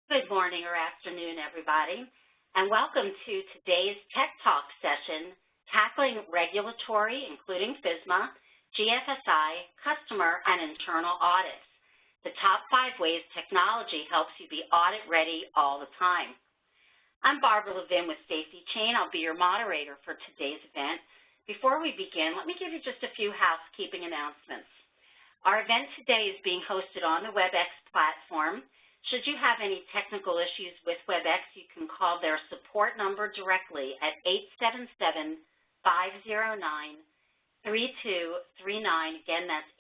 Good morning or afternoon, everybody, and welcome to today's Tech Talk session, Tackling Regulatory, including FSMA, GFSI, Customer, and Internal Audits, the top 5 ways technology helps you be audit ready all the time. I'm Barbara Levin with SafetyChain. I'll be your moderator for today's event. Before we begin, let me give you just a few housekeeping announcements. Our event today is being hosted on the WebEx platform. Should you have any technical issues with WebEx, you can call their support number directly at 877-509-3239. Again, that's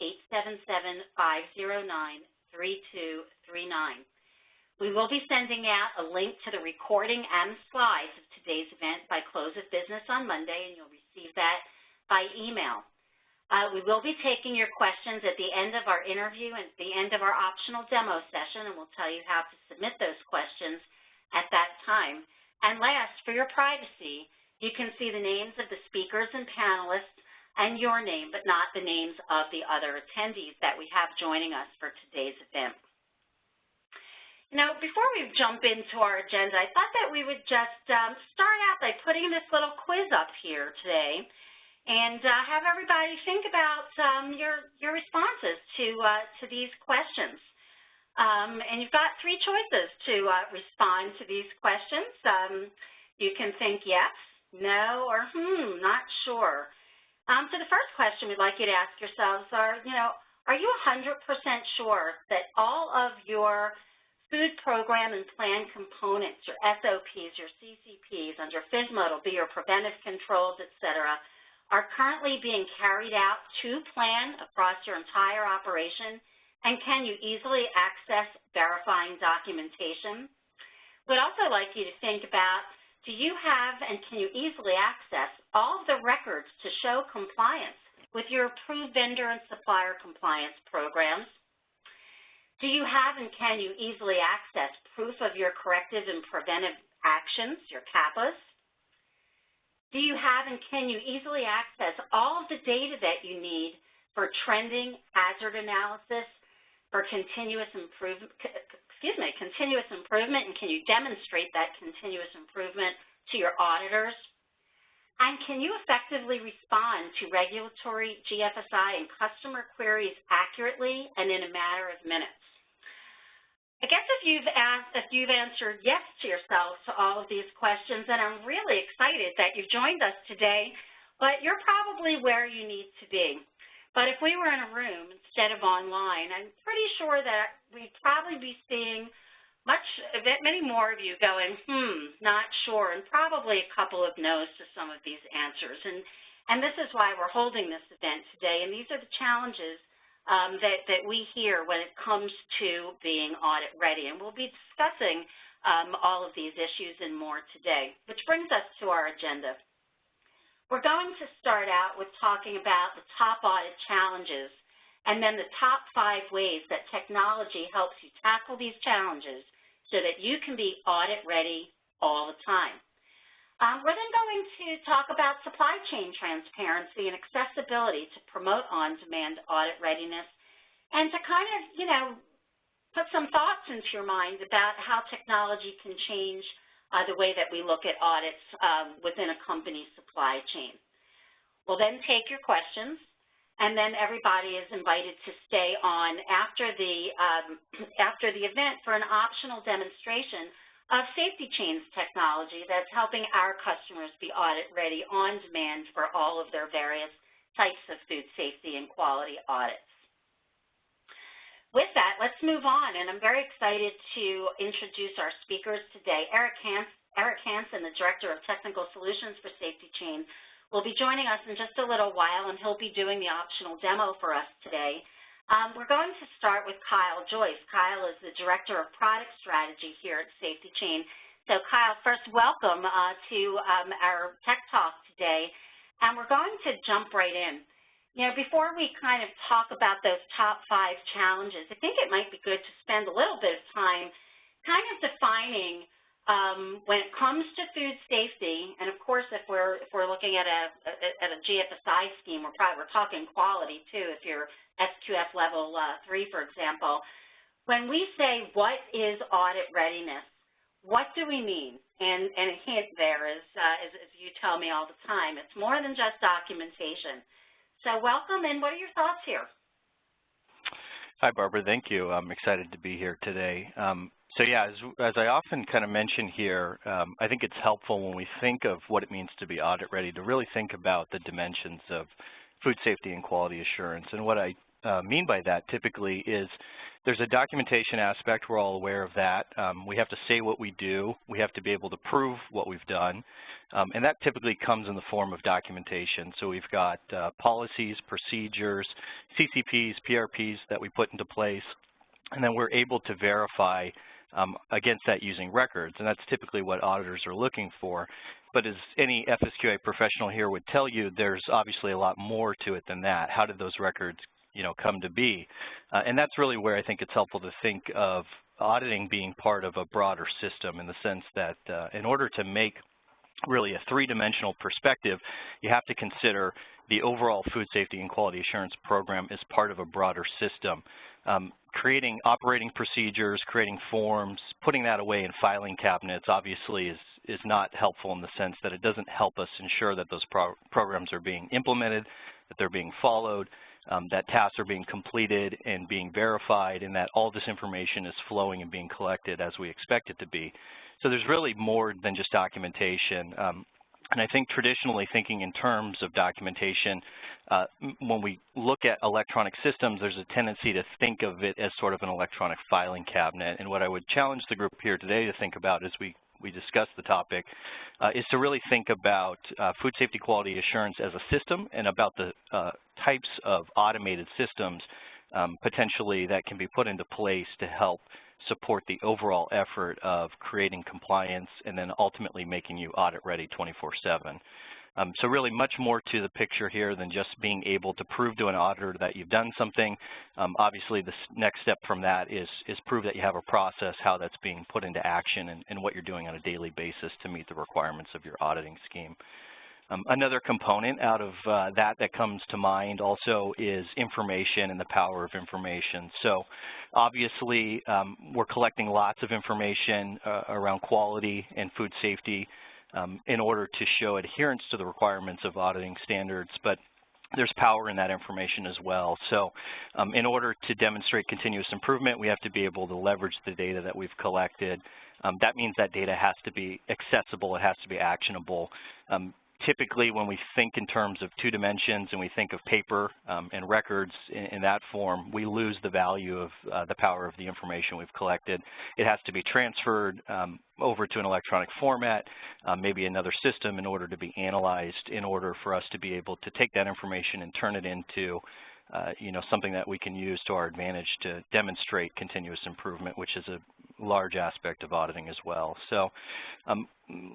877-509-3239. We will be sending out a link to the recording and slides of today's event by close of business on Monday, and you'll receive that by email. We will be taking your questions at the end of our interview and at the end of our optional demo session, and we'll tell you how to submit those questions at that time. And last, for your privacy, you can see the names of the speakers and panelists and your name, but not the names of the other attendees that we have joining us for today's event. Now, before we jump into our agenda, I thought that we would just start out by putting this little quiz up here today and have everybody think about your responses to these questions. And you've got 3 choices to respond to these questions. You can think yes, no, or not sure. So the first question we'd like you to ask yourselves are you 100% sure that all of your food program and plan components, your SOPs, your CCPs, under FSMA, it'll be your preventive controls, et cetera, are currently being carried out to plan across your entire operation, and can you easily access verifying documentation? We'd also like you to think about, do you have and can you easily access all of the records to show compliance with your approved vendor and supplier compliance programs? Do you have and can you easily access proof of your corrective and preventive actions, your CAPAs? Do you have and can you easily access all of the data that you need for trending, hazard analysis, for continuous improvement, and can you demonstrate that continuous improvement to your auditors? And can you effectively respond to regulatory, GFSI, and customer queries accurately and in a matter of minutes? I guess if you've answered yes to yourself to all of these questions, then I'm really excited that you've joined us today, but you're probably where you need to be. But if we were in a room instead of online, I'm pretty sure that we'd probably be seeing many more of you going, not sure, and probably a couple of no's to some of these answers. And this is why we're holding this event today, and these are the challenges that we hear when it comes to being audit ready. And we'll be discussing all of these issues and more today, which brings us to our agenda. We're going to start out with talking about the top audit challenges and then the top 5 ways that technology helps you tackle these challenges so that you can be audit ready all the time. We're then going to talk about supply chain transparency and accessibility to promote on-demand audit readiness, and to kind of, put some thoughts into your mind about how technology can change the way that we look at audits within a company's supply chain. We'll then take your questions, and then everybody is invited to stay on after the event for an optional demonstration of SafetyChain's technology that's helping our customers be audit ready on demand for all of their various types of food safety and quality audits. With that, let's move on, and I'm very excited to introduce our speakers today. Eric Hansen, the Director of Technical Solutions for SafetyChain, will be joining us in just a little while, and he'll be doing the optional demo for us today. We're going to start with Kyle Joyce. Kyle is the Director of Product Strategy here at SafetyChain. So Kyle, first welcome to our Tech Talk today, and we're going to jump right in. Before we kind of talk about those top 5 challenges, I think it might be good to spend a little bit of time kind of defining when it comes to food safety, and of course if we're looking at a GFSI scheme, we're talking quality too. If you're SQF level 3, for example, when we say what is audit readiness, what do we mean? And a hint there is, as you tell me all the time, it's more than just documentation. So welcome, and what are your thoughts here? Hi, Barbara. Thank you. I'm excited to be here today. So yeah, as I often kind of mention here, I think it's helpful when we think of what it means to be audit ready to really think about the dimensions of food safety and quality assurance. And what I mean by that typically is there's a documentation aspect. We're all aware of that. We have to say what we do. We have to be able to prove what we've done. And that typically comes in the form of documentation. So we've got policies, procedures, CCPs, PRPs that we put into place, and then we're able to verify against that using records, and that's typically what auditors are looking for. But as any FSQA professional here would tell you, there's obviously a lot more to it than that. How did those records, come to be? And that's really where I think it's helpful to think of auditing being part of a broader system, in the sense that in order to make really a three-dimensional perspective, you have to consider the overall food safety and quality assurance program as part of a broader system. Creating operating procedures, creating forms, putting that away in filing cabinets obviously is not helpful, in the sense that it doesn't help us ensure that those programs are being implemented, that they're being followed, that tasks are being completed and being verified, and that all this information is flowing and being collected as we expect it to be. So there's really more than just documentation. And I think traditionally, thinking in terms of documentation, when we look at electronic systems, there's a tendency to think of it as sort of an electronic filing cabinet. And what I would challenge the group here today to think about as we discuss the topic is to really think about food safety quality assurance as a system, and about the types of automated systems potentially that can be put into place to help support the overall effort of creating compliance and then ultimately making you audit ready 24/7. So really much more to the picture here than just being able to prove to an auditor that you've done something. Obviously, the next step from that is prove that you have a process, how that's being put into action, and what you're doing on a daily basis to meet the requirements of your auditing scheme. Another component out of that comes to mind also is information and the power of information. So obviously, we're collecting lots of information around quality and food safety in order to show adherence to the requirements of auditing standards, but there's power in that information as well. So in order to demonstrate continuous improvement, we have to be able to leverage the data that we've collected. That means that data has to be accessible, it has to be actionable. Typically, when we think in terms of two dimensions and we think of paper and records in that form, we lose the value of the power of the information we've collected. It has to be transferred over to an electronic format, maybe another system, in order to be analyzed, in order for us to be able to take that information and turn it into something that we can use to our advantage to demonstrate continuous improvement, which is a large aspect of auditing as well. So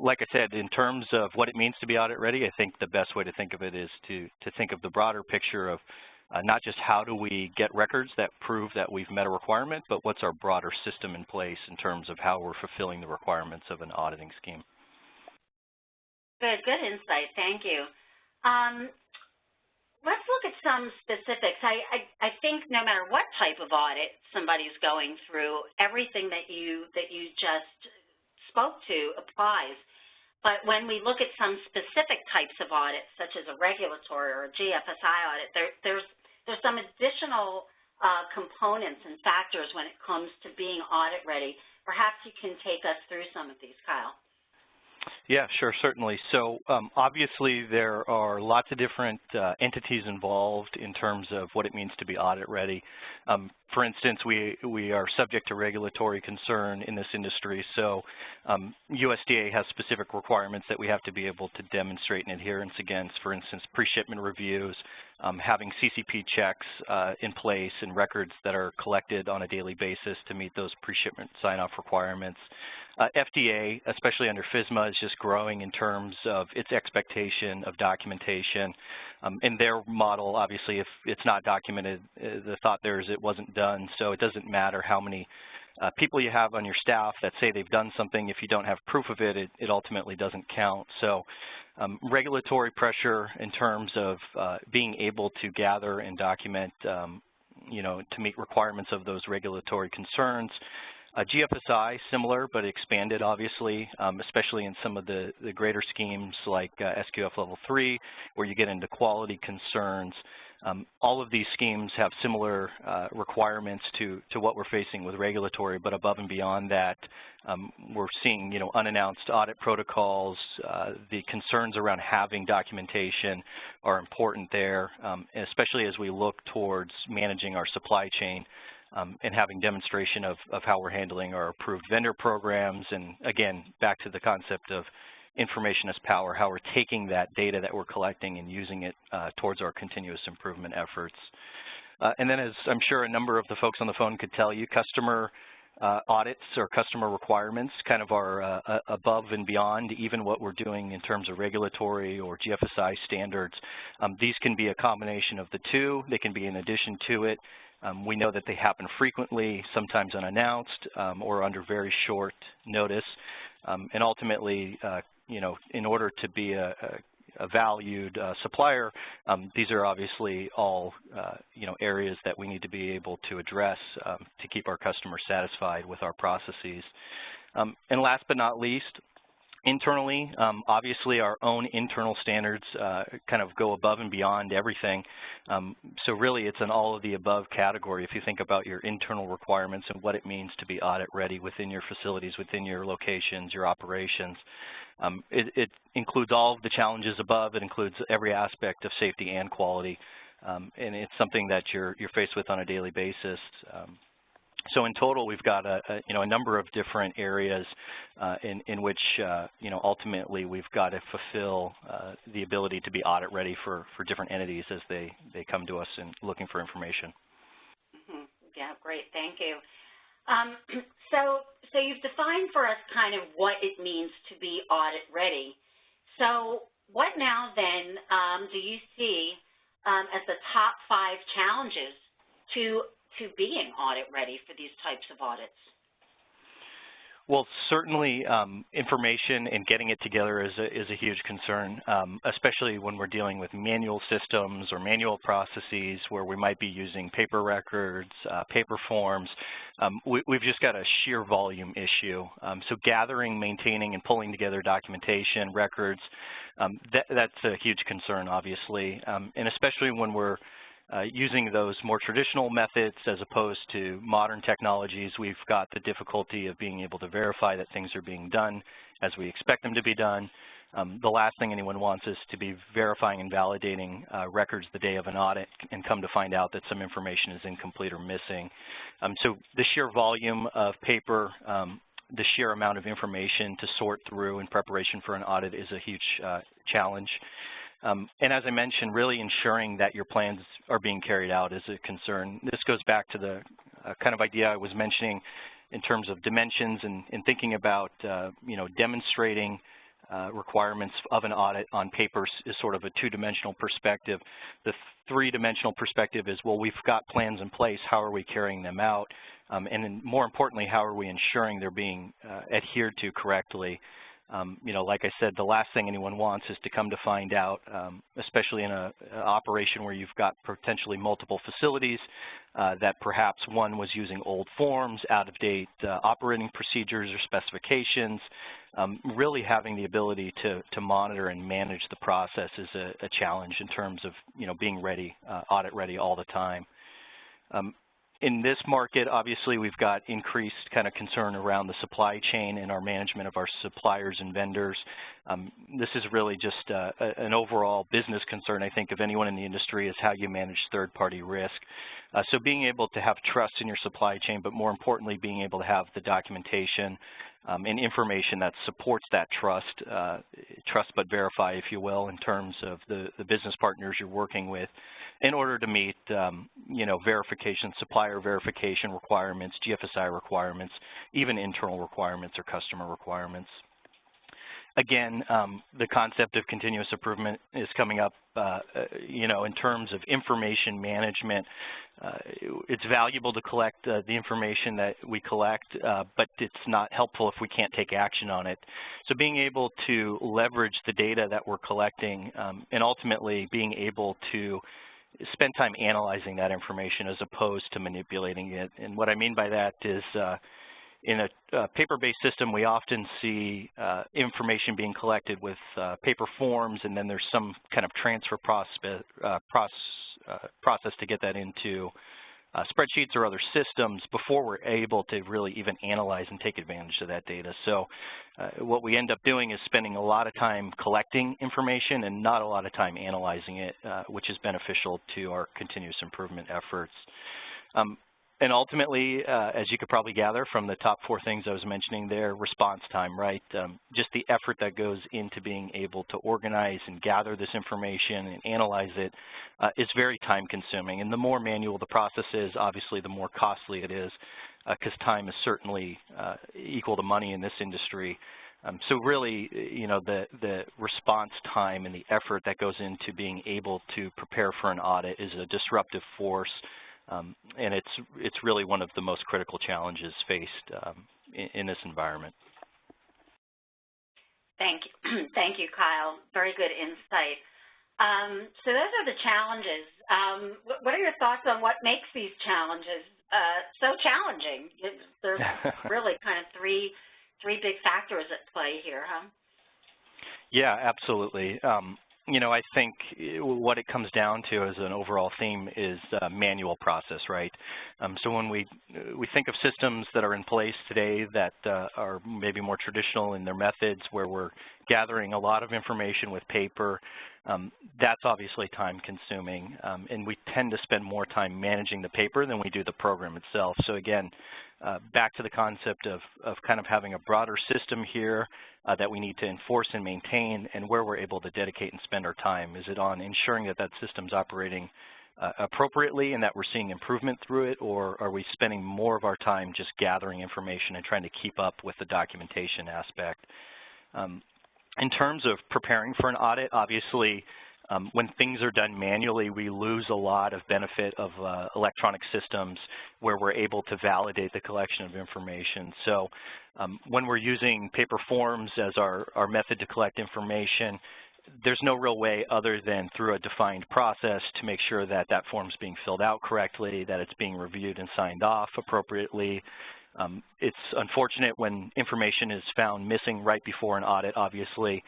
like I said, in terms of what it means to be audit ready, I think the best way to think of it is to think of the broader picture of not just how do we get records that prove that we've met a requirement, but what's our broader system in place in terms of how we're fulfilling the requirements of an auditing scheme. Good insight. Thank you. Let's look at some specifics. I think no matter what type of audit somebody's going through, everything that you just spoke to applies. But when we look at some specific types of audits, such as a regulatory or a GFSI audit, there's some additional components and factors when it comes to being audit ready. Perhaps you can take us through some of these, Kyle. Yeah, sure, certainly. So obviously there are lots of different entities involved in terms of what it means to be audit ready. For instance, we are subject to regulatory concern in this industry. So USDA has specific requirements that we have to be able to demonstrate an adherence against. For instance, pre-shipment reviews, having CCP checks in place and records that are collected on a daily basis to meet those pre-shipment sign-off requirements. FDA, especially under FSMA, is just growing in terms of its expectation of documentation. In their model, obviously, if it's not documented, the thought there is it wasn't done, so it doesn't matter how many people you have on your staff that say they've done something. If you don't have proof of it, it ultimately doesn't count. So regulatory pressure in terms of being able to gather and document to meet requirements of those regulatory concerns. GFSI, similar, but expanded, obviously, especially in some of the greater schemes like SQF Level 3, where you get into quality concerns. All of these schemes have similar requirements to what we're facing with regulatory, but above and beyond that, we're seeing, unannounced audit protocols. The concerns around having documentation are important there, especially as we look towards managing our supply chain. And having demonstration of how we're handling our approved vendor programs, and again, back to the concept of information as power, how we're taking that data that we're collecting and using it towards our continuous improvement efforts. And then, as I'm sure a number of the folks on the phone could tell you, customer audits or customer requirements kind of are above and beyond even what we're doing in terms of regulatory or GFSI standards. These can be a combination of the two. They can be in addition to it. We know that they happen frequently, sometimes unannounced, or under very short notice. And ultimately, in order to be a valued supplier, these are obviously all, areas that we need to be able to address to keep our customers satisfied with our processes. And last but not least, internally, obviously our own internal standards kind of go above and beyond everything. So really it's an all of the above category if you think about your internal requirements and what it means to be audit ready within your facilities, within your locations, your operations. It includes all of the challenges above. It includes every aspect of safety and quality. And it's something that you're faced with on a daily basis. So in total, we've got a number of different areas in which, ultimately we've got to fulfill the ability to be audit ready for different entities as they come to us and looking for information. Mm-hmm. Yeah, great, thank you. So you've defined for us kind of what it means to be audit ready. So what now then do you see as the top 5 challenges to being audit ready for these types of audits? Well, certainly information and getting it together is a huge concern, especially when we're dealing with manual systems or manual processes where we might be using paper records, paper forms. We've just got a sheer volume issue. So gathering, maintaining, and pulling together documentation, records, that's a huge concern, obviously, and especially when we're using those more traditional methods as opposed to modern technologies, we've got the difficulty of being able to verify that things are being done as we expect them to be done. The last thing anyone wants is to be verifying and validating records the day of an audit and come to find out that some information is incomplete or missing. So the sheer volume of paper, the sheer amount of information to sort through in preparation for an audit is a huge challenge. And as I mentioned, really ensuring that your plans are being carried out is a concern. This goes back to the kind of idea I was mentioning in terms of dimensions and thinking about, demonstrating requirements of an audit on paper is sort of a 2-dimensional perspective. The 3-dimensional perspective is, well, we've got plans in place. How are we carrying them out? And then more importantly, how are we ensuring they're being adhered to correctly? Like I said, the last thing anyone wants is to come to find out, especially in an operation where you've got potentially multiple facilities, that perhaps one was using old forms, out-of-date operating procedures or specifications. Really having the ability to monitor and manage the process is a challenge in terms of, being ready, audit ready all the time. In this market, obviously, we've got increased kind of concern around the supply chain and our management of our suppliers and vendors. This is really just an overall business concern, I think, of anyone in the industry, is how you manage third-party risk. So being able to have trust in your supply chain, but more importantly, being able to have the documentation and information that supports that trust but verify, if you will, in terms of the business partners you're working with, in order to meet, verification, supplier verification requirements, GFSI requirements, even internal requirements or customer requirements. Again, the concept of continuous improvement is coming up, in terms of information management. It's valuable to collect the information that we collect, but it's not helpful if we can't take action on it. So being able to leverage the data that we're collecting and ultimately being able to spend time analyzing that information as opposed to manipulating it. And what I mean by that is in a paper-based system, we often see information being collected with paper forms, and then there's some kind of transfer process to get that into spreadsheets or other systems before we're able to really even analyze and take advantage of that data. So what we end up doing is spending a lot of time collecting information and not a lot of time analyzing it, which is beneficial to our continuous improvement efforts. And ultimately, as you could probably gather from the top 4 things I was mentioning there, response time, right? Just the effort that goes into being able to organize and gather this information and analyze it is very time consuming. And the more manual the process is, obviously the more costly it is, because time is certainly equal to money in this industry. So really, you know, the response time and the effort that goes into being able to prepare for an audit is a disruptive force. And it's really one of the most critical challenges faced in this environment. Thank you. Thank you, Kyle. Very good insight. So those are the challenges. What are your thoughts on what makes these challenges so challenging? There's really kind of three big factors at play here, huh? Yeah, absolutely. You know, I think what it comes down to as an overall theme is manual process, right? So when we think of systems that are in place today that are maybe more traditional in their methods, where we're gathering a lot of information with paper, that's obviously time consuming, and we tend to spend more time managing the paper than we do the program itself. So again, back to the concept of kind of having a broader system here that we need to enforce and maintain, and where we're able to dedicate and spend our time. Is it on ensuring that that system's operating appropriately and that we're seeing improvement through it, or are we spending more of our time just gathering information and trying to keep up with the documentation aspect? In terms of preparing for an audit, obviously, when things are done manually, we lose a lot of benefit of electronic systems where we're able to validate the collection of information. So when we're using paper forms as our method to collect information, there's no real way other than through a defined process to make sure that that form's being filled out correctly, that it's being reviewed and signed off appropriately. It's unfortunate when information is found missing right before an audit, obviously.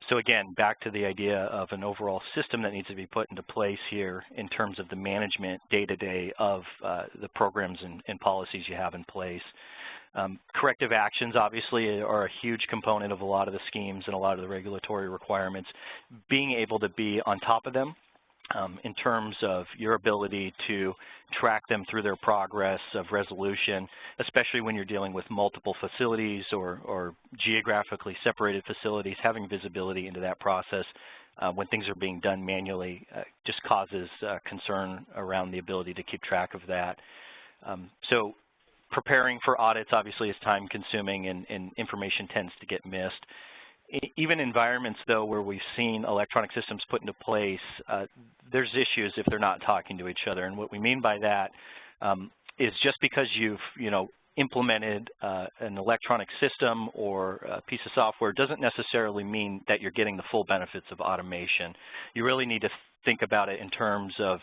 So again, back to the idea of an overall system that needs to be put into place here in terms of the management day-to-day of the programs and policies you have in place. Corrective actions obviously are a huge component of a lot of the schemes and a lot of the regulatory requirements. Being able to be on top of them in terms of your ability to track them through their progress of resolution, especially when you're dealing with multiple facilities or geographically separated facilities, having visibility into that process when things are being done manually just causes concern around the ability to keep track of that. So preparing for audits obviously is time consuming and information tends to get missed. Even environments, though, where we've seen electronic systems put into place, there's issues if they're not talking to each other. And what we mean by that is just because you've, implemented an electronic system or a piece of software doesn't necessarily mean that you're getting the full benefits of automation. You really need to think about it in terms of,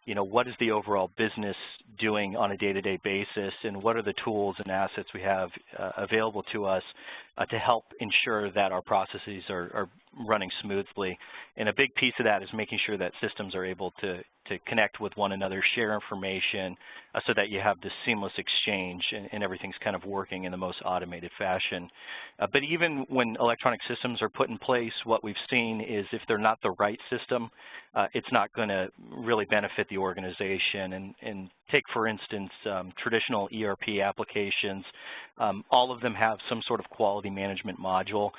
what is the overall business doing on a day-to-day basis, and what are the tools and assets we have available to us to help ensure that our processes are running smoothly. And a big piece of that is making sure that systems are able to connect with one another, share information, so that you have this seamless exchange and everything's kind of working in the most automated fashion. But even when electronic systems are put in place, what we've seen is if they're not the right system, it's not going to really benefit the organization. And take, for instance, traditional ERP applications. All of them have some sort of quality management module.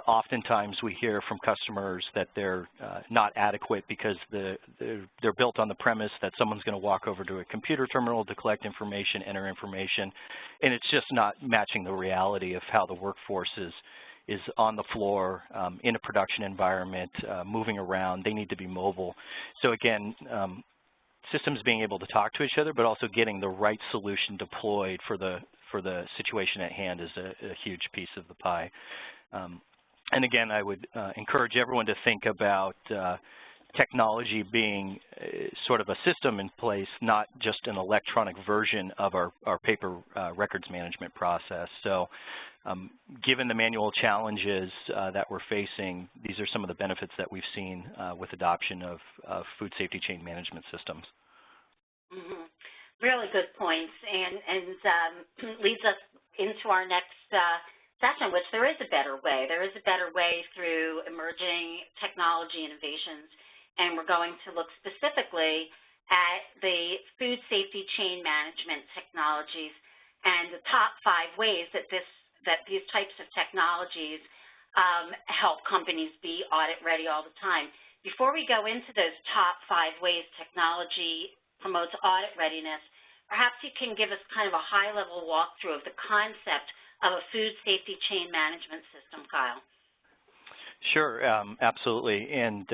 Oftentimes we hear from customers that they're not adequate because they're built on the premise that someone's going to walk over to a computer terminal to collect information, enter information, and it's just not matching the reality of how the workforce is on the floor in a production environment, moving around. They need to be mobile. So again, systems being able to talk to each other, but also getting the right solution deployed for the situation at hand is a huge piece of the pie. And again, I would encourage everyone to think about technology being sort of a system in place, not just an electronic version of our paper records management process. So given the manual challenges that we're facing, these are some of the benefits that we've seen with adoption of food safety chain management systems. Mm-hmm. Really good points, and leads us into our next session, which there is a better way. There is a better way through emerging technology innovations, and we're going to look specifically at the food safety chain management technologies and the top 5 ways that these types of technologies help companies be audit ready all the time. Before we go into those top 5 ways technology promotes audit readiness, perhaps you can give us kind of a high-level walkthrough of the concept of a food safety chain management system, Kyle. Sure, absolutely. And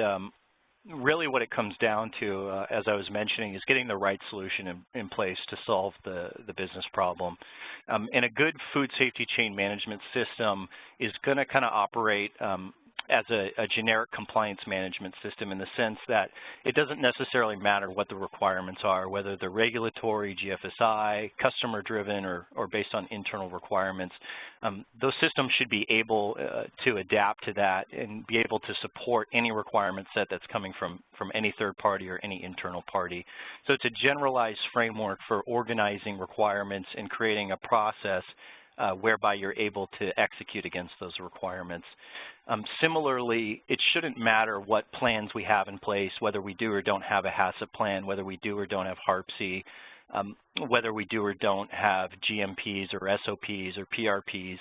really what it comes down to, as I was mentioning, is getting the right solution in place to solve the business problem. And a good food safety chain management system is going to kind of operate as a generic compliance management system, in the sense that it doesn't necessarily matter what the requirements are, whether they're regulatory, GFSI, customer-driven, or based on internal requirements. Those systems should be able to adapt to that and be able to support any requirement set that's coming from any third party or any internal party. So it's a generalized framework for organizing requirements and creating a process whereby you're able to execute against those requirements. Similarly, it shouldn't matter what plans we have in place, whether we do or don't have a HACCP plan, whether we do or don't have HARP-C, whether we do or don't have GMPs or SOPs or PRPs.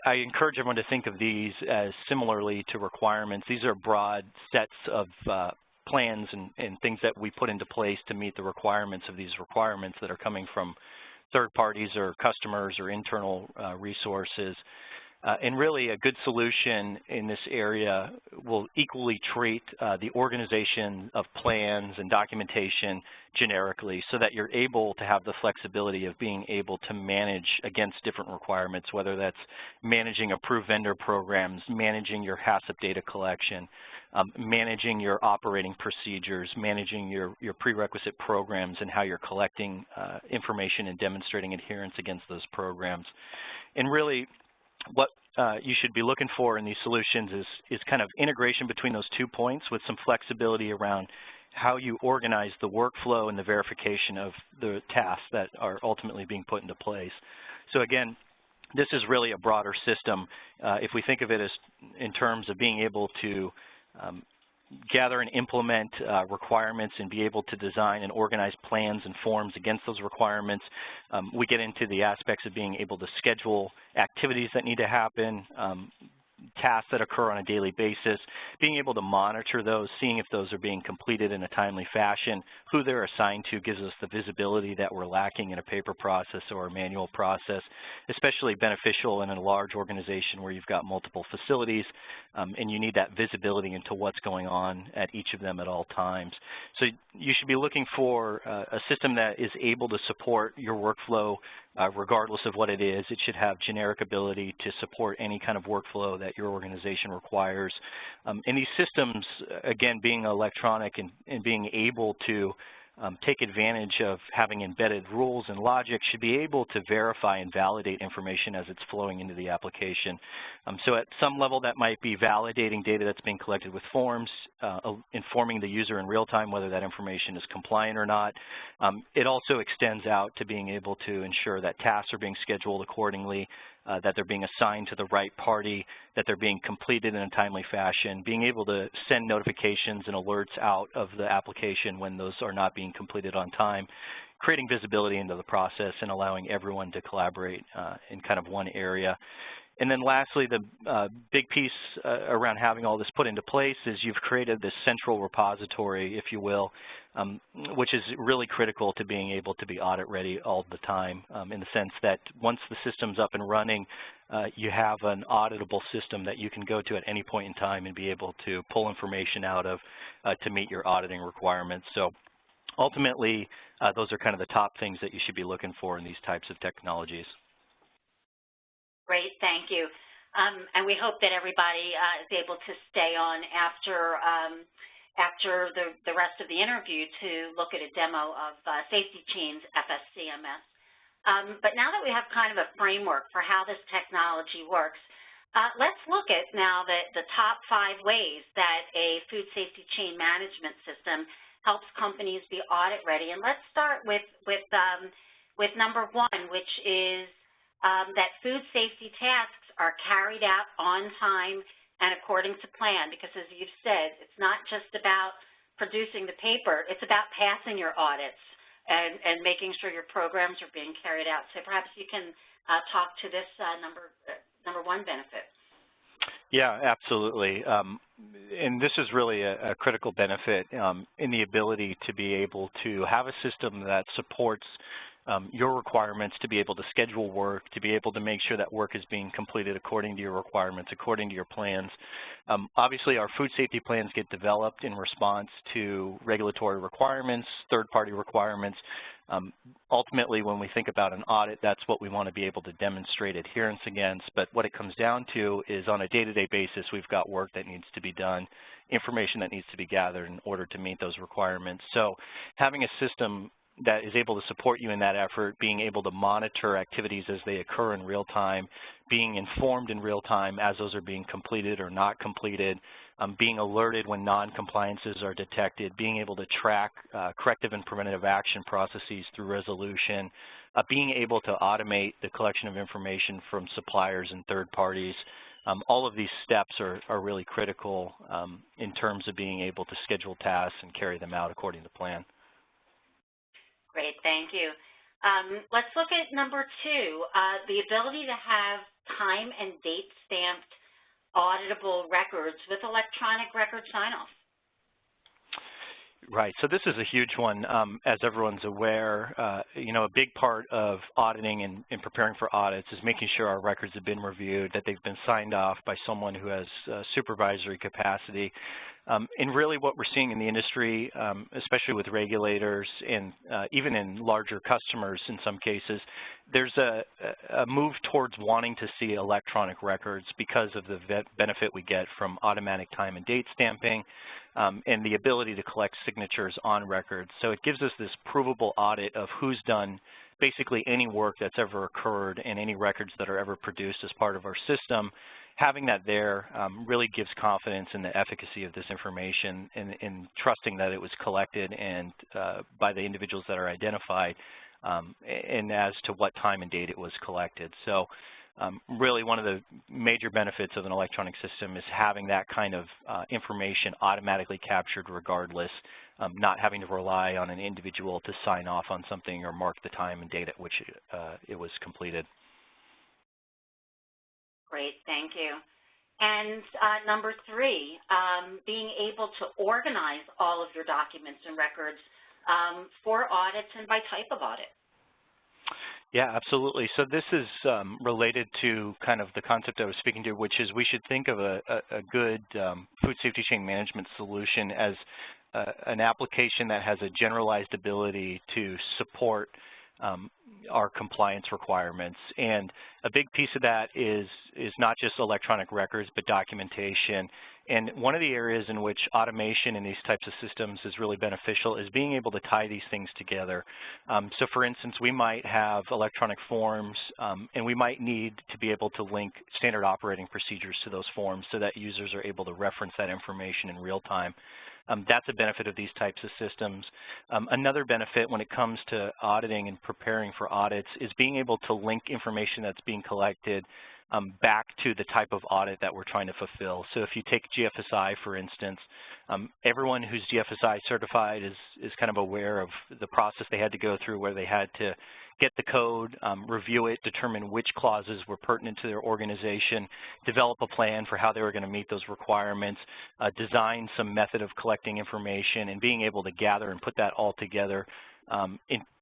I encourage everyone to think of these as similarly to requirements. These are broad sets of plans and things that we put into place to meet the requirements of these requirements that are coming from third parties or customers or internal resources. And really a good solution in this area will equally treat the organization of plans and documentation generically, so that you're able to have the flexibility of being able to manage against different requirements, whether that's managing approved vendor programs, managing your HACCP data collection, managing your operating procedures, managing your prerequisite programs and how you're collecting information and demonstrating adherence against those programs. And really, what you should be looking for in these solutions is kind of integration between those 2 points, with some flexibility around how you organize the workflow and the verification of the tasks that are ultimately being put into place. So again, this is really a broader system. If we think of it as in terms of being able to gather and implement requirements and be able to design and organize plans and forms against those requirements. We get into the aspects of being able to schedule activities that need to happen, tasks that occur on a daily basis, being able to monitor those, seeing if those are being completed in a timely fashion, who they're assigned to gives us the visibility that we're lacking in a paper process or a manual process, especially beneficial in a large organization where you've got multiple facilities and you need that visibility into what's going on at each of them at all times. So you should be looking for a system that is able to support your workflow regardless of what it is. It should have generic ability to support any kind of workflow that your organization requires. And these systems, again, being electronic and being able to take advantage of having embedded rules and logic, should be able to verify and validate information as it's flowing into the application. So at some level, that might be validating data that's being collected with forms, informing the user in real time whether that information is compliant or not. It also extends out to being able to ensure that tasks are being scheduled accordingly, that they're being assigned to the right party, that they're being completed in a timely fashion, being able to send notifications and alerts out of the application when those are not being completed on time, creating visibility into the process and allowing everyone to collaborate in kind of one area. And then lastly, the big piece around having all this put into place is you've created this central repository, if you will, which is really critical to being able to be audit ready all the time, in the sense that once the system's up and running, you have an auditable system that you can go to at any point in time and be able to pull information out of to meet your auditing requirements. So ultimately, those are kind of the top things that you should be looking for in these types of technologies. Great, thank you. And we hope that everybody is able to stay on after after the rest of the interview to look at a demo of SafetyChain's FSCMS. But now that we have kind of a framework for how this technology works, let's look at now the top 5 ways that a food safety chain management system helps companies be audit ready. And let's start with number 1, which is that food safety tasks are carried out on time and according to plan, because as you've said, it's not just about producing the paper, it's about passing your audits and making sure your programs are being carried out. So perhaps you can talk to this number 1 benefit. Yeah, absolutely. And this is really a critical benefit in the ability to be able to have a system that supports your requirements, to be able to schedule work, to be able to make sure that work is being completed according to your requirements, according to your plans. Obviously, our food safety plans get developed in response to regulatory requirements, third-party requirements. Ultimately, when we think about an audit, that's what we want to be able to demonstrate adherence against. But what it comes down to is on a day-to-day basis, we've got work that needs to be done, information that needs to be gathered in order to meet those requirements. So having a system that is able to support you in that effort, being able to monitor activities as they occur in real time, being informed in real time as those are being completed or not completed, being alerted when non-compliances are detected, being able to track corrective and preventative action processes through resolution, being able to automate the collection of information from suppliers and third parties. All of these steps are really critical in terms of being able to schedule tasks and carry them out according to plan. Great, thank you. Let's look at number 2, the ability to have time and date stamped auditable records with electronic record sign-off. Right, so this is a huge one. As everyone's aware, you know, a big part of auditing and preparing for audits is making sure our records have been reviewed, that they've been signed off by someone who has supervisory capacity. And really what we're seeing in the industry, especially with regulators and even in larger customers in some cases, there's a move towards wanting to see electronic records because of the benefit we get from automatic time and date stamping and the ability to collect signatures on records. So it gives us this provable audit of who's done basically any work that's ever occurred and any records that are ever produced as part of our system. Having that there really gives confidence in the efficacy of this information and trusting that it was collected and by the individuals that are identified and as to what time and date it was collected. So really one of the major benefits of an electronic system is having that kind of information automatically captured regardless, not having to rely on an individual to sign off on something or mark the time and date at which it was completed. Great, thank you. And number 3, being able to organize all of your documents and records for audits and by type of audit. Yeah, absolutely. So this is related to kind of the concept I was speaking to, which is we should think of a good food safety chain management solution as an application that has a generalized ability to support our compliance requirements. And a big piece of that is not just electronic records, but documentation. And one of the areas in which automation in these types of systems is really beneficial is being able to tie these things together. So for instance, we might have electronic forms and we might need to be able to link standard operating procedures to those forms so that users are able to reference that information in real time. That's a benefit of these types of systems. Another benefit when it comes to auditing and preparing for audits is being able to link information that's being collected back to the type of audit that we're trying to fulfill. So if you take GFSI, for instance, everyone who's GFSI certified is kind of aware of the process they had to go through where they had to get the code, review it, determine which clauses were pertinent to their organization, develop a plan for how they were going to meet those requirements, design some method of collecting information, and being able to gather and put that all together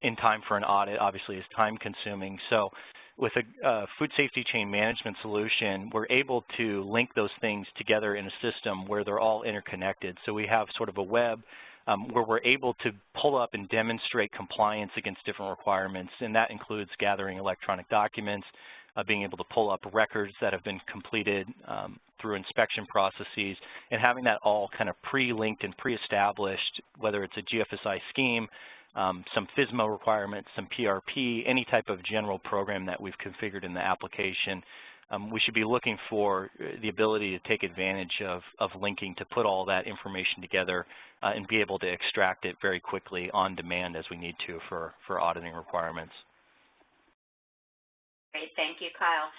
in time for an audit obviously is time consuming. So with a food safety chain management solution, we're able to link those things together in a system where they're all interconnected. So we have sort of a web where we're able to pull up and demonstrate compliance against different requirements, and that includes gathering electronic documents, being able to pull up records that have been completed through inspection processes, and having that all kind of pre-linked and pre-established, whether it's a GFSI scheme, some FSMA requirements, some PRP, any type of general program that we've configured in the application. We should be looking for the ability to take advantage of linking to put all that information together and be able to extract it very quickly on demand as we need to for auditing requirements. Great, thank you, Kyle.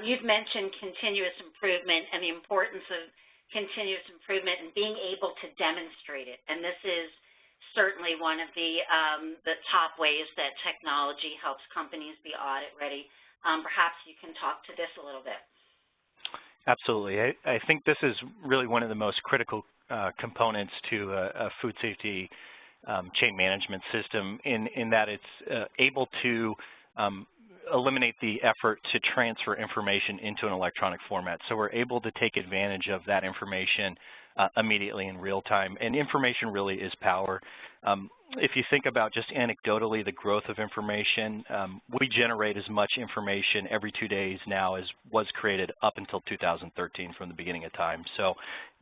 You've mentioned continuous improvement and the importance of continuous improvement and being able to demonstrate it. And this is certainly one of the top ways that technology helps companies be audit ready. Perhaps you can talk to this a little bit. Absolutely. I think this is really one of the most critical components to a food safety chain management system in that it's able to eliminate the effort to transfer information into an electronic format. So we're able to take advantage of that information immediately in real time. And information really is power. If you think about just anecdotally the growth of information, we generate as much information every 2 days now as was created up until 2013 from the beginning of time. So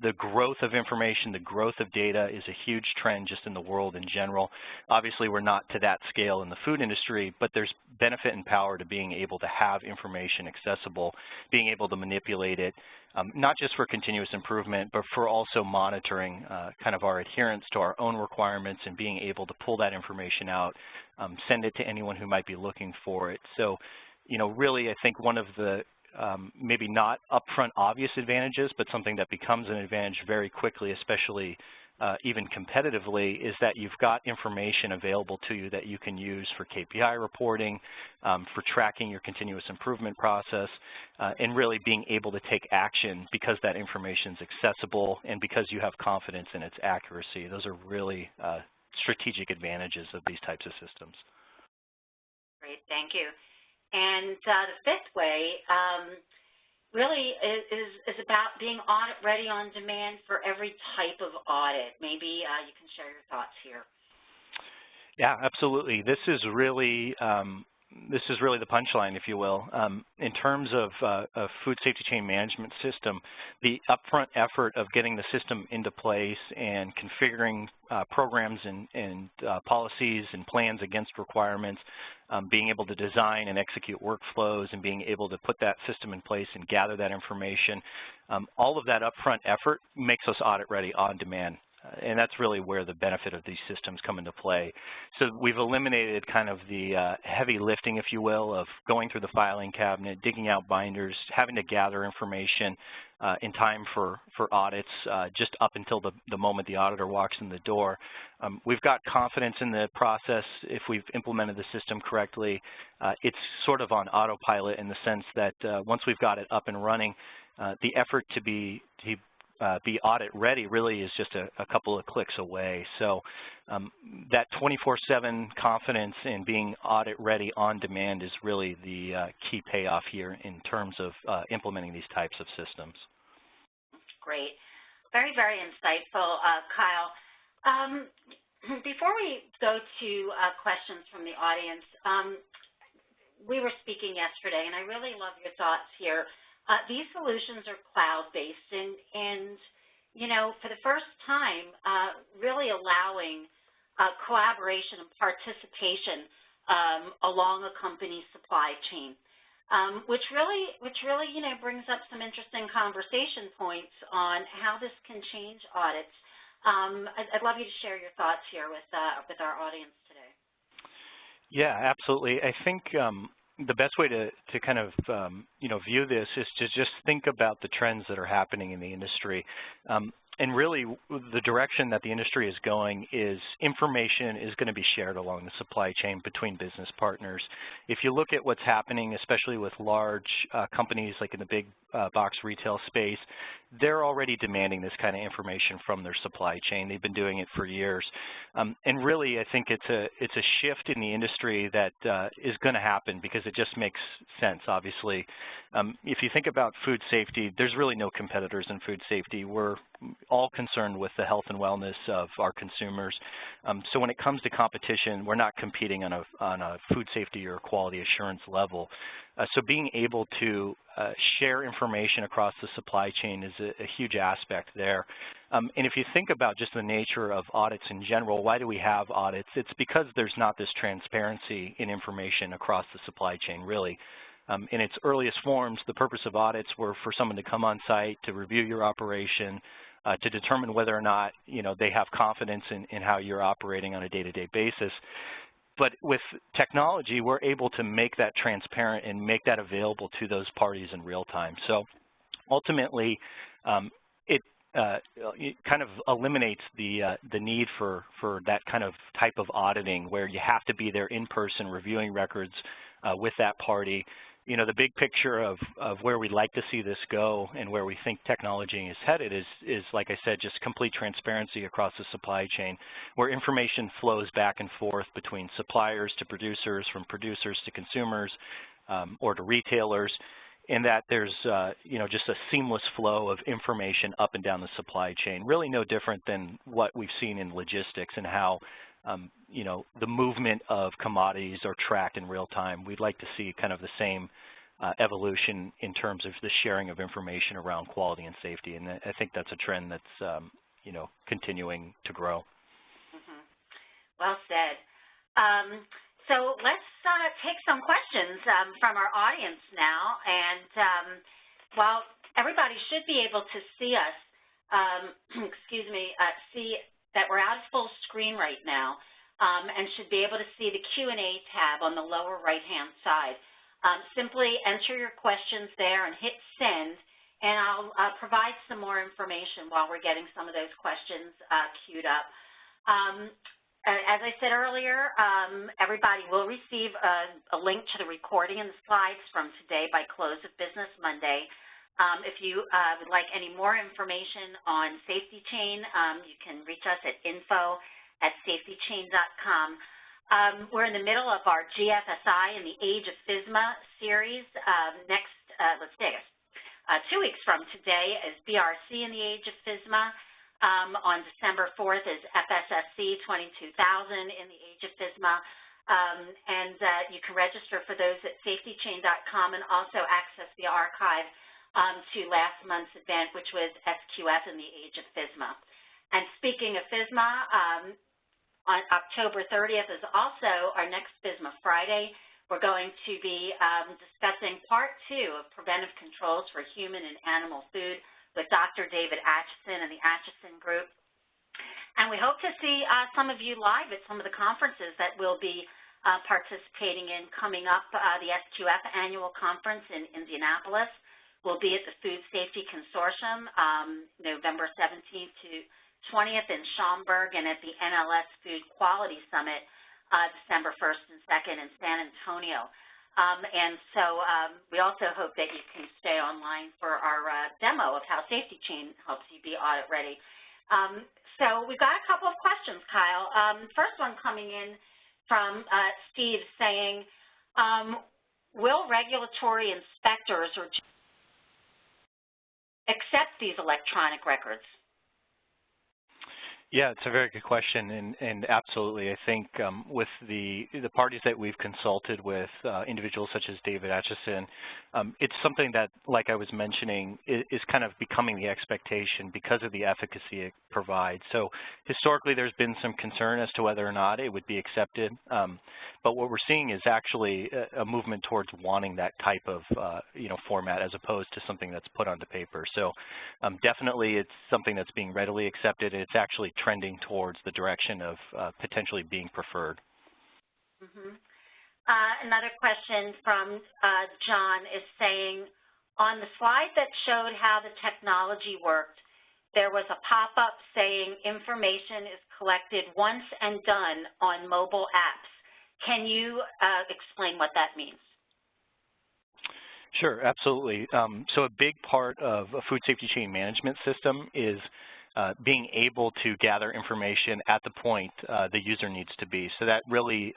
the growth of information, the growth of data is a huge trend just in the world in general. Obviously, we're not to that scale in the food industry, but there's benefit and power to being able to have information accessible, being able to manipulate it, not just for continuous improvement, but for also monitoring kind of our adherence to our own requirements and being able to pull that information out, send it to anyone who might be looking for it. So, you know, really I think one of the maybe not upfront obvious advantages, but something that becomes an advantage very quickly, especially even competitively, is that you've got information available to you that you can use for KPI reporting, for tracking your continuous improvement process, and really being able to take action because that information is accessible and because you have confidence in its accuracy. Those are really strategic advantages of these types of systems. Great, thank you. And the fifth way really is about being audit ready on demand for every type of audit. Maybe you can share your thoughts here. Yeah, absolutely. This is really the punchline, if you will. In terms of a food safety chain management system, the upfront effort of getting the system into place and configuring programs and policies and plans against requirements, being able to design and execute workflows and being able to put that system in place and gather that information, all of that upfront effort makes us audit ready on demand. And that's really where the benefit of these systems come into play. So we've eliminated kind of the heavy lifting, if you will, of going through the filing cabinet, digging out binders, having to gather information in time for audits just up until the moment the auditor walks in the door. We've got confidence in the process if we've implemented the system correctly. It's sort of on autopilot in the sense that once we've got it up and running, the effort to be audit ready really is just a couple of clicks away. So that 24/7 confidence in being audit ready on demand is really the key payoff here in terms of implementing these types of systems. Great. Very, very insightful, Kyle. Before we go to questions from the audience, we were speaking yesterday, and I really love your thoughts here. These solutions are cloud-based and, you know, for the first time, really allowing collaboration and participation along a company's supply chain, which really, you know, brings up some interesting conversation points on how this can change audits. I'd love you to share your thoughts here with our audience today. Yeah, absolutely. I think the best way to kind of, you know, view this is to just think about the trends that are happening in the industry. And really, the direction that the industry is going is information is going to be shared along the supply chain between business partners. If you look at what's happening, especially with large companies like in the big box retail space, they're already demanding this kind of information from their supply chain. They've been doing it for years. And really, I think it's a shift in the industry that is going to happen because it just makes sense, obviously. If you think about food safety, there's really no competitors in food safety. We're all concerned with the health and wellness of our consumers. So when it comes to competition, we're not competing on a food safety or quality assurance level. So being able to share information across the supply chain is a huge aspect there. And if you think about just the nature of audits in general, why do we have audits? It's because there's not this transparency in information across the supply chain, really. In its earliest forms, the purpose of audits were for someone to come on site, to review your operation, to determine whether or not, they have confidence in how you're operating on a day-to-day basis. But with technology, we're able to make that transparent and make that available to those parties in real time. So ultimately, it kind of eliminates the need for that kind of type of auditing where you have to be there in person reviewing records with that party. The big picture of where we'd like to see this go and where we think technology is headed is, like I said, just complete transparency across the supply chain, where information flows back and forth between suppliers to producers, from producers to consumers, or to retailers, and that there's, just a seamless flow of information up and down the supply chain, really no different than what we've seen in logistics and how the movement of commodities are tracked in real time. We'd like to see kind of the same evolution in terms of the sharing of information around quality and safety, and I think that's a trend that's, continuing to grow. Mm-hmm. Well said. So let's take some questions from our audience now, and while everybody should be able to see us, see that we're out of full screen right now, and should be able to see the Q&A tab on the lower right-hand side. Simply enter your questions there and hit send, and I'll provide some more information while we're getting some of those questions queued up. As I said earlier, everybody will receive a link to the recording and the slides from today by close of business Monday. If you would like any more information on SafetyChain, you can reach us at info@safetychain.com. We're in the middle of our GFSI in the Age of FSMA series. Next, 2 weeks from today is BRC in the Age of FSMA. On December 4th is FSSC 22000 in the Age of FSMA. And you can register for those at safetychain.com and also access the archive to last month's event, which was SQF in the Age of FSMA. And speaking of FSMA, on October 30th is also our next FSMA Friday. We're going to be discussing part 2 of preventive controls for human and animal food with Dr. David Atchison and the Atchison Group. And we hope to see some of you live at some of the conferences that we'll be participating in coming up. The SQF Annual Conference in Indianapolis will be at the Food Safety Consortium, November 17th to 20th in Schaumburg, and at the NLS Food Quality Summit, December 1st and 2nd in San Antonio. And so we also hope that you can stay online for our demo of how SafetyChain helps you be audit ready. So we've got a couple of questions, Kyle. First one coming in from Steve saying, will regulatory inspectors or accept these electronic records? Yeah, it's a very good question, and absolutely. I think with the parties that we've consulted with, individuals such as David Atchison, it's something that, like I was mentioning, is kind of becoming the expectation because of the efficacy it provides. So historically, there's been some concern as to whether or not it would be accepted, but what we're seeing is actually a movement towards wanting that type of format as opposed to something that's put onto paper. So definitely, it's something that's being readily accepted, and it's actually trending towards the direction of potentially being preferred. Mm-hmm. Another question from John is saying, on the slide that showed how the technology worked, there was a pop-up saying information is collected once and done on mobile apps. Can you explain what that means? Sure, absolutely. So a big part of a food safety chain management system is being able to gather information at the point the user needs to be. So that really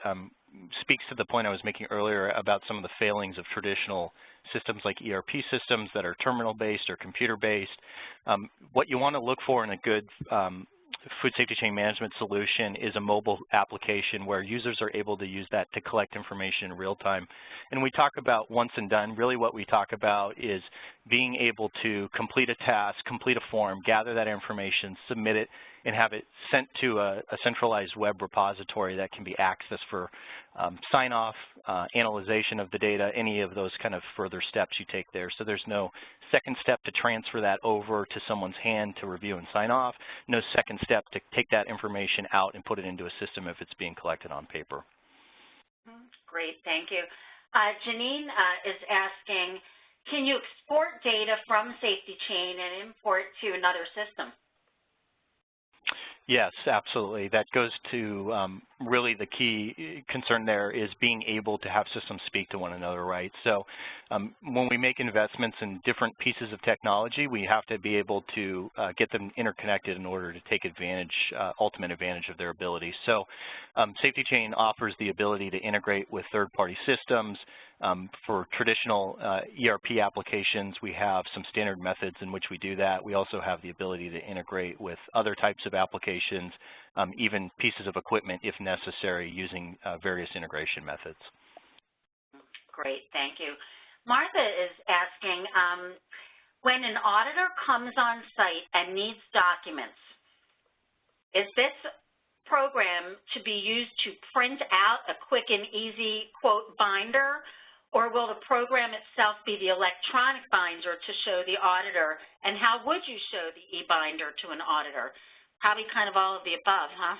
speaks to the point I was making earlier about some of the failings of traditional systems like ERP systems that are terminal-based or computer-based. What you want to look for in a good food safety chain management solution is a mobile application where users are able to use that to collect information in real time. And we talk about once and done. Really what we talk about is being able to complete a task, complete a form, gather that information, submit it, and have it sent to a centralized web repository that can be accessed for sign-off, analyzation of the data, any of those kind of further steps you take there. So there's no second step to transfer that over to someone's hand to review and sign off, no second step to take that information out and put it into a system if it's being collected on paper. Great, thank you. Janine is asking, can you export data from SafetyChain and import to another system? Yes, absolutely. That goes to really the key concern there is being able to have systems speak to one another, right? So when we make investments in different pieces of technology, we have to be able to get them interconnected in order to take advantage, ultimate advantage of their abilities. So SafetyChain offers the ability to integrate with third-party systems. For traditional ERP applications, we have some standard methods in which we do that. We also have the ability to integrate with other types of applications, even pieces of equipment if necessary, using various integration methods. Great, thank you. Martha is asking, when an auditor comes on site and needs documents, is this program to be used to print out a quick and easy, quote, binder, or will the program itself be the electronic binder to show the auditor? And how would you show the e-binder to an auditor? Probably kind of all of the above, huh?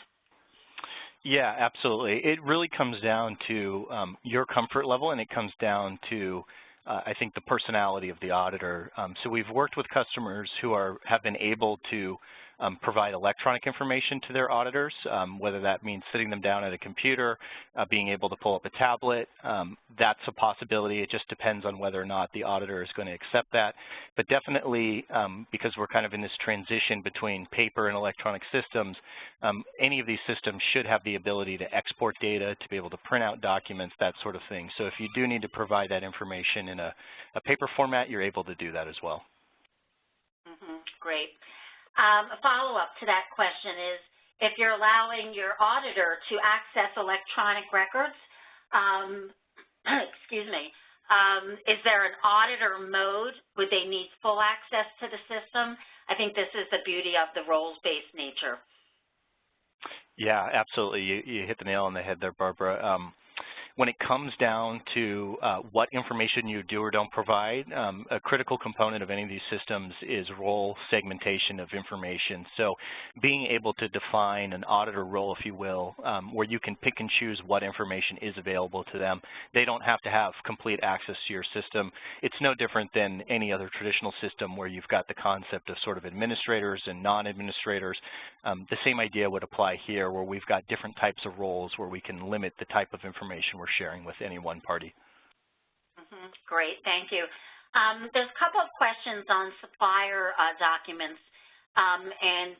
Yeah, absolutely. It really comes down to your comfort level, and it comes down to, I think, the personality of the auditor. So we've worked with customers who have been able to provide electronic information to their auditors, whether that means sitting them down at a computer, being able to pull up a tablet. That's a possibility. It just depends on whether or not the auditor is going to accept that. But definitely, because we're kind of in this transition between paper and electronic systems, any of these systems should have the ability to export data, to be able to print out documents, that sort of thing. So if you do need to provide that information in a paper format, you're able to do that as well. Great. A follow-up to that question is, if you're allowing your auditor to access electronic records, excuse me, is there an auditor mode? Would they need full access to the system? I think this is the beauty of the roles-based nature. Yeah, absolutely. You hit the nail on the head there, Barbara. When it comes down to what information you do or don't provide, a critical component of any of these systems is role segmentation of information. So being able to define an auditor role, if you will, where you can pick and choose what information is available to them. They don't have to have complete access to your system. It's no different than any other traditional system where you've got the concept of sort of administrators and non-administrators. The same idea would apply here, where we've got different types of roles where we can limit the type of information we're sharing with any one party. Great, thank you. There's a couple of questions on supplier documents, and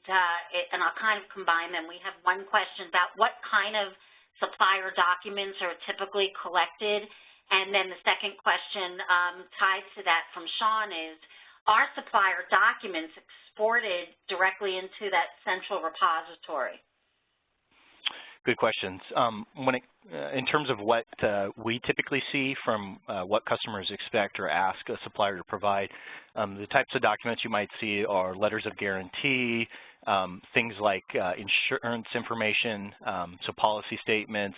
I'll kind of combine them. We have one question about what kind of supplier documents are typically collected, and then the second question tied to that from Sean is, are supplier documents exported directly into that central repository? Good questions. In terms of what we typically see from what customers expect or ask a supplier to provide, the types of documents you might see are letters of guarantee, things like insurance information, so policy statements.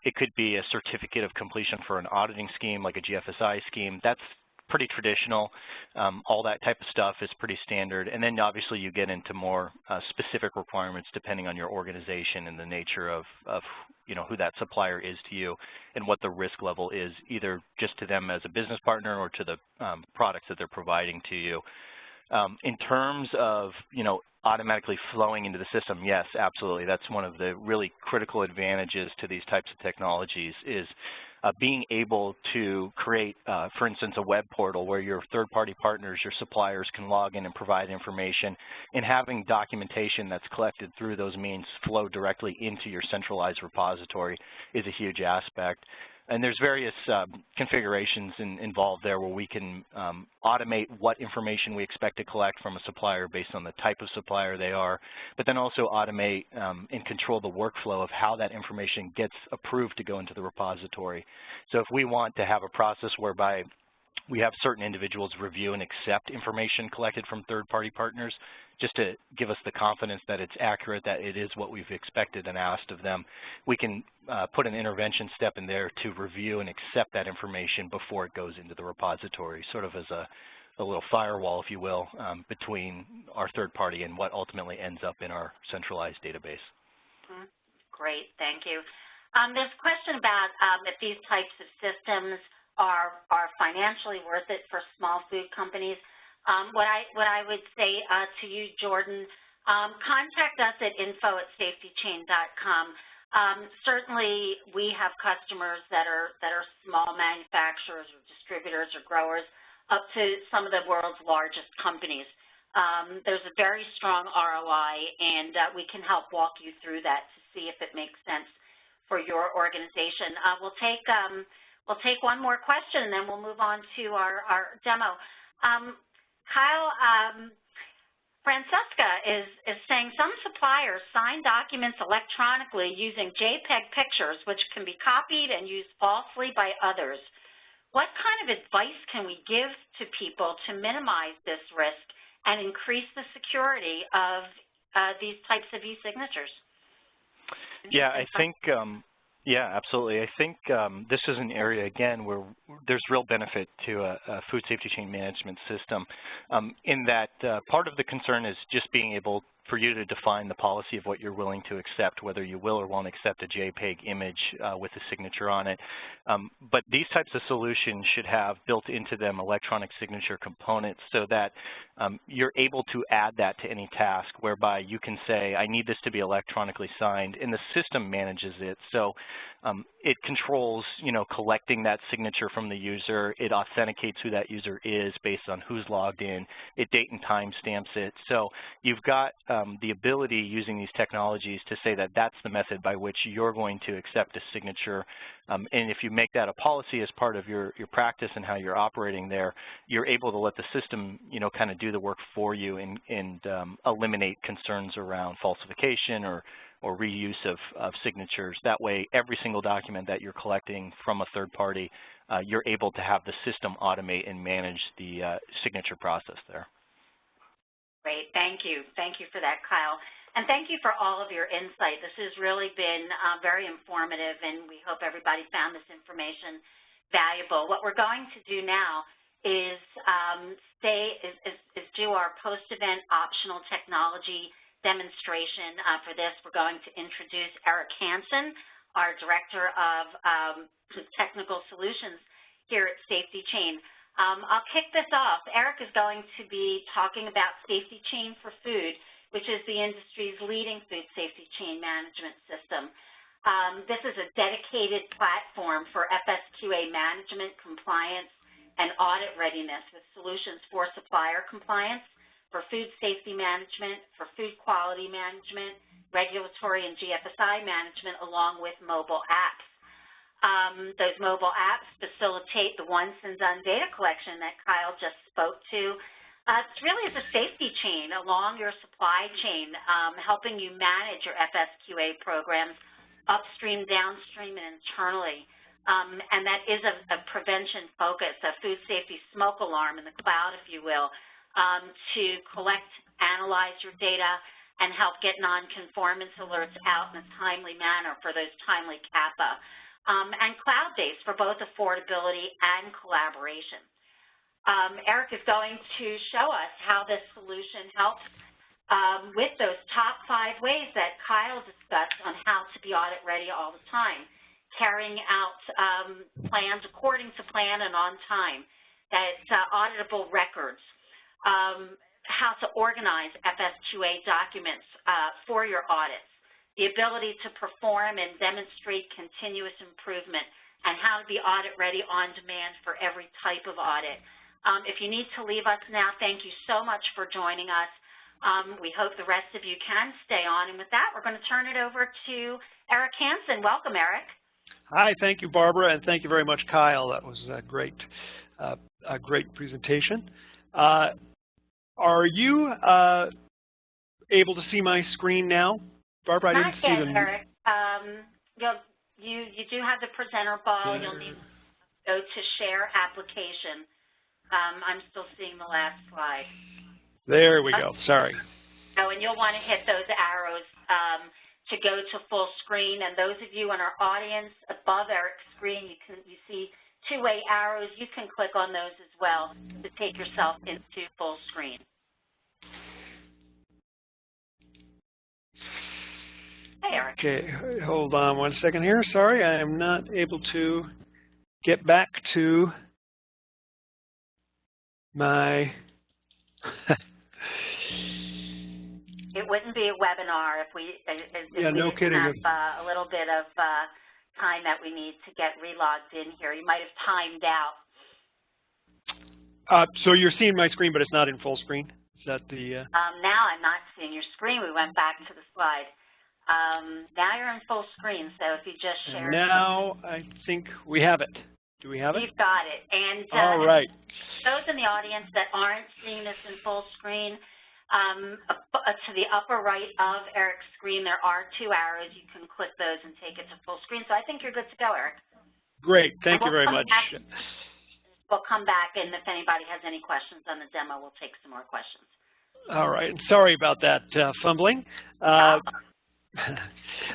It could be a certificate of completion for an auditing scheme, like a GFSI scheme. That's pretty traditional. All that type of stuff is pretty standard. And then obviously you get into more specific requirements depending on your organization and the nature of who that supplier is to you and what the risk level is, either just to them as a business partner or to the products that they're providing to you. In terms of, automatically flowing into the system, yes, absolutely. That's one of the really critical advantages to these types of technologies is being able to create, for instance, a web portal where your third-party partners, your suppliers can log in and provide information, and having documentation that's collected through those means flow directly into your centralized repository is a huge aspect. And there's various configurations involved there where we can automate what information we expect to collect from a supplier based on the type of supplier they are, but then also automate and control the workflow of how that information gets approved to go into the repository. So if we want to have a process whereby we have certain individuals review and accept information collected from third-party partners, just to give us the confidence that it's accurate, that it is what we've expected and asked of them, we can put an intervention step in there to review and accept that information before it goes into the repository, sort of as a little firewall, if you will, between our third party and what ultimately ends up in our centralized database. Great, thank you. There's a question about if these types of systems are financially worth it for small food companies. What I would say to you, Jordan, contact us at info@safetychain.com. Certainly, we have customers that are small manufacturers or distributors or growers, up to some of the world's largest companies. There's a very strong ROI, and we can help walk you through that to see if it makes sense for your organization. We'll take one more question, and then we'll move on to our demo. Kyle, Francesca is saying some suppliers sign documents electronically using JPEG pictures, which can be copied and used falsely by others. What kind of advice can we give to people to minimize this risk and increase the security of these types of e-signatures? Yeah, I think, yeah, absolutely. I think this is an area, again, where there's real benefit to a food safety chain management system in that part of the concern is just being able for you to define the policy of what you're willing to accept, whether you will or won't accept a JPEG image with a signature on it. But these types of solutions should have built into them electronic signature components so that you're able to add that to any task whereby you can say, I need this to be electronically signed, and the system manages it. So it controls, collecting that signature from the user. It authenticates who that user is based on who's logged in. It date and time stamps it. So you've got the ability using these technologies to say that that's the method by which you're going to accept a signature. And if you make that a policy as part of your practice and how you're operating there, you're able to let the system, kind of do the work for you and eliminate concerns around falsification or reuse of signatures. That way, every single document that you're collecting from a third party, you're able to have the system automate and manage the signature process there. Great, thank you. Thank you for that, Kyle. And thank you for all of your insight. This has really been very informative, and we hope everybody found this information valuable. What we're going to do now is do our post-event optional technology demonstration. For this, we're going to introduce Eric Hansen, our Director of Technical Solutions here at SafetyChain. I'll kick this off. Eric is going to be talking about SafetyChain for Food, which is the industry's leading food safety chain management system. This is a dedicated platform for FSQA management, compliance, and audit readiness with solutions for supplier compliance, for food safety management, for food quality management, regulatory and GFSI management, along with mobile apps. Those mobile apps facilitate the once and done data collection that Kyle just spoke to. It's really as a safety chain along your supply chain, helping you manage your FSQA programs upstream, downstream, and internally. And that is a prevention focus, a food safety smoke alarm in the cloud, if you will, to collect, analyze your data, and help get non-conformance alerts out in a timely manner for those timely CAPA. And cloud-based for both affordability and collaboration. Eric is going to show us how this solution helps with those top 5 ways that Kyle discussed on how to be audit ready all the time, carrying out plans according to plan and on time, that's auditable records, how to organize FSQA documents for your audits, the ability to perform and demonstrate continuous improvement and have the audit ready on demand for every type of audit. If you need to leave us now, thank you so much for joining us. We hope the rest of you can stay on. And with that, we're going to turn it over to Eric Hansen. Welcome, Eric. Hi, thank you, Barbara, and thank you very much, Kyle. That was a great presentation. Are you able to see my screen now? Barbara, I didn't see them. Not yet, Eric. You do have the presenter ball. You'll need to go to share application. I'm still seeing the last slide. There we go. Sorry. Oh, and you'll want to hit those arrows to go to full screen. And those of you in our audience, above Eric's screen, you see two-way arrows. You can click on those as well to take yourself into full screen. Hey, Eric. Okay, hold on one second here. Sorry, I am not able to get back to my... It wouldn't be a webinar if we didn't have a little bit of time that we need to get relogged in here. You might have timed out. So you're seeing my screen, but it's not in full screen? Is that the... Now I'm not seeing your screen. We went back to the slide. Now you're in full screen, so if you just share. Now I think we have it. Do we have it? You've got it. And all right. Those in the audience that aren't seeing this in full screen, to the upper right of Eric's screen, there are two arrows. You can click those and take it to full screen. So I think you're good to go, Eric. Great. Thank you very much. We'll come back, and if anybody has any questions on the demo, we'll take some more questions. All right. Sorry about that fumbling.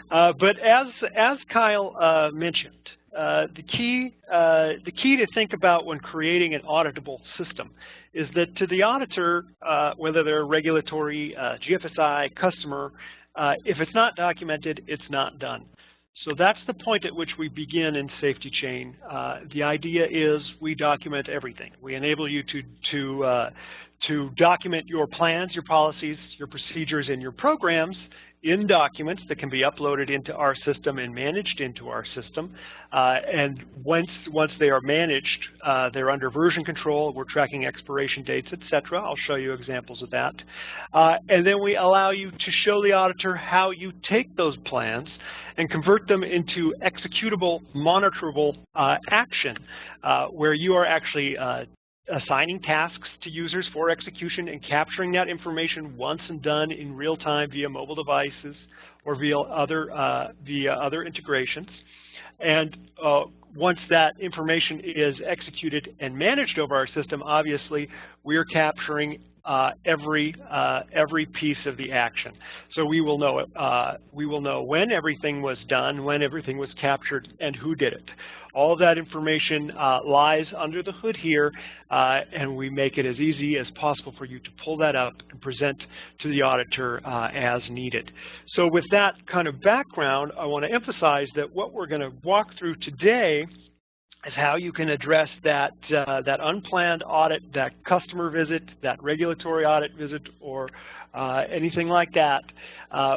But as Kyle mentioned, the key to think about when creating an auditable system is that to the auditor, whether they're regulatory, GFSI, customer, if it's not documented, it's not done. So that's the point at which we begin in SafetyChain. The idea is we document everything. We enable you to document your plans, your policies, your procedures, and your programs in documents that can be uploaded into our system and managed into our system. And once they are managed, they're under version control. We're tracking expiration dates, etc. I'll show you examples of that. And then we allow you to show the auditor how you take those plans and convert them into executable, monitorable action, where you are actually assigning tasks to users for execution and capturing that information once and done in real time via mobile devices or via other integrations. And once that information is executed and managed over our system, obviously we're capturing every piece of the action. So we will know when everything was done, when everything was captured, and who did it. All of that information lies under the hood here, and we make it as easy as possible for you to pull that up and present to the auditor as needed. So with that kind of background, I want to emphasize that what we're going to walk through today is how you can address that unplanned audit, that customer visit, that regulatory audit visit, or anything like that.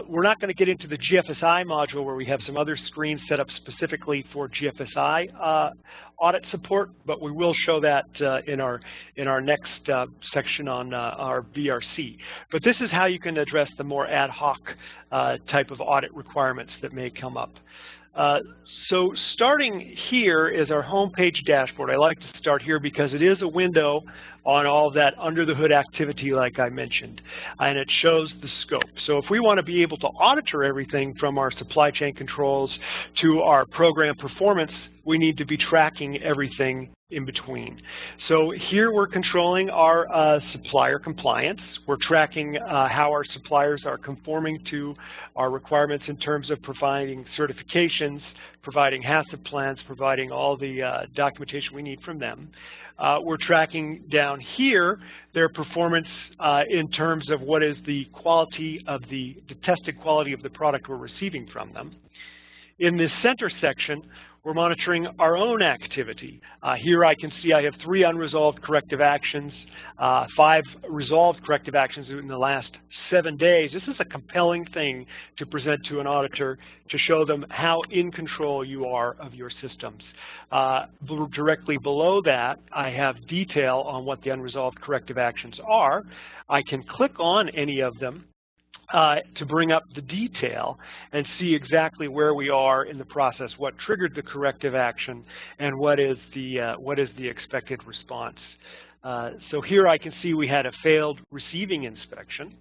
We're not going to get into the GFSI module where we have some other screens set up specifically for GFSI audit support, but we will show that in our next section on our VRC. But this is how you can address the more ad hoc type of audit requirements that may come up. So starting here is our homepage dashboard. I like to start here because it is a window on all of that under the hood activity like I mentioned, and it shows the scope. So if we want to be able to auditor everything from our supply chain controls to our program performance, we need to be tracking everything in between. So here we're controlling our supplier compliance. We're tracking how our suppliers are conforming to our requirements in terms of providing certifications, providing HACCP plans, providing all the documentation we need from them. We're tracking down here their performance in terms of what is the quality of the tested quality of the product we're receiving from them. In this center section, We're monitoring our own activity. Here I can see I have 3 unresolved corrective actions, 5 resolved corrective actions in the last 7 days. This is a compelling thing to present to an auditor to show them how in control you are of your systems. Directly below that, I have detail on what the unresolved corrective actions are. I can click on any of them to bring up the detail and see exactly where we are in the process, what triggered the corrective action, and what is the expected response. So here I can see we had a failed receiving inspection.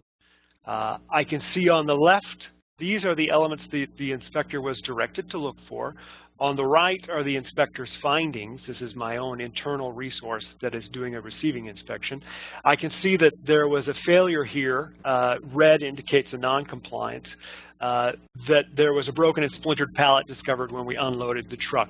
I can see on the left, these are the elements the inspector was directed to look for. On the right are the inspector's findings. This is my own internal resource that is doing a receiving inspection. I can see that there was a failure here. Red indicates a non-compliance. That there was a broken and splintered pallet discovered when we unloaded the truck.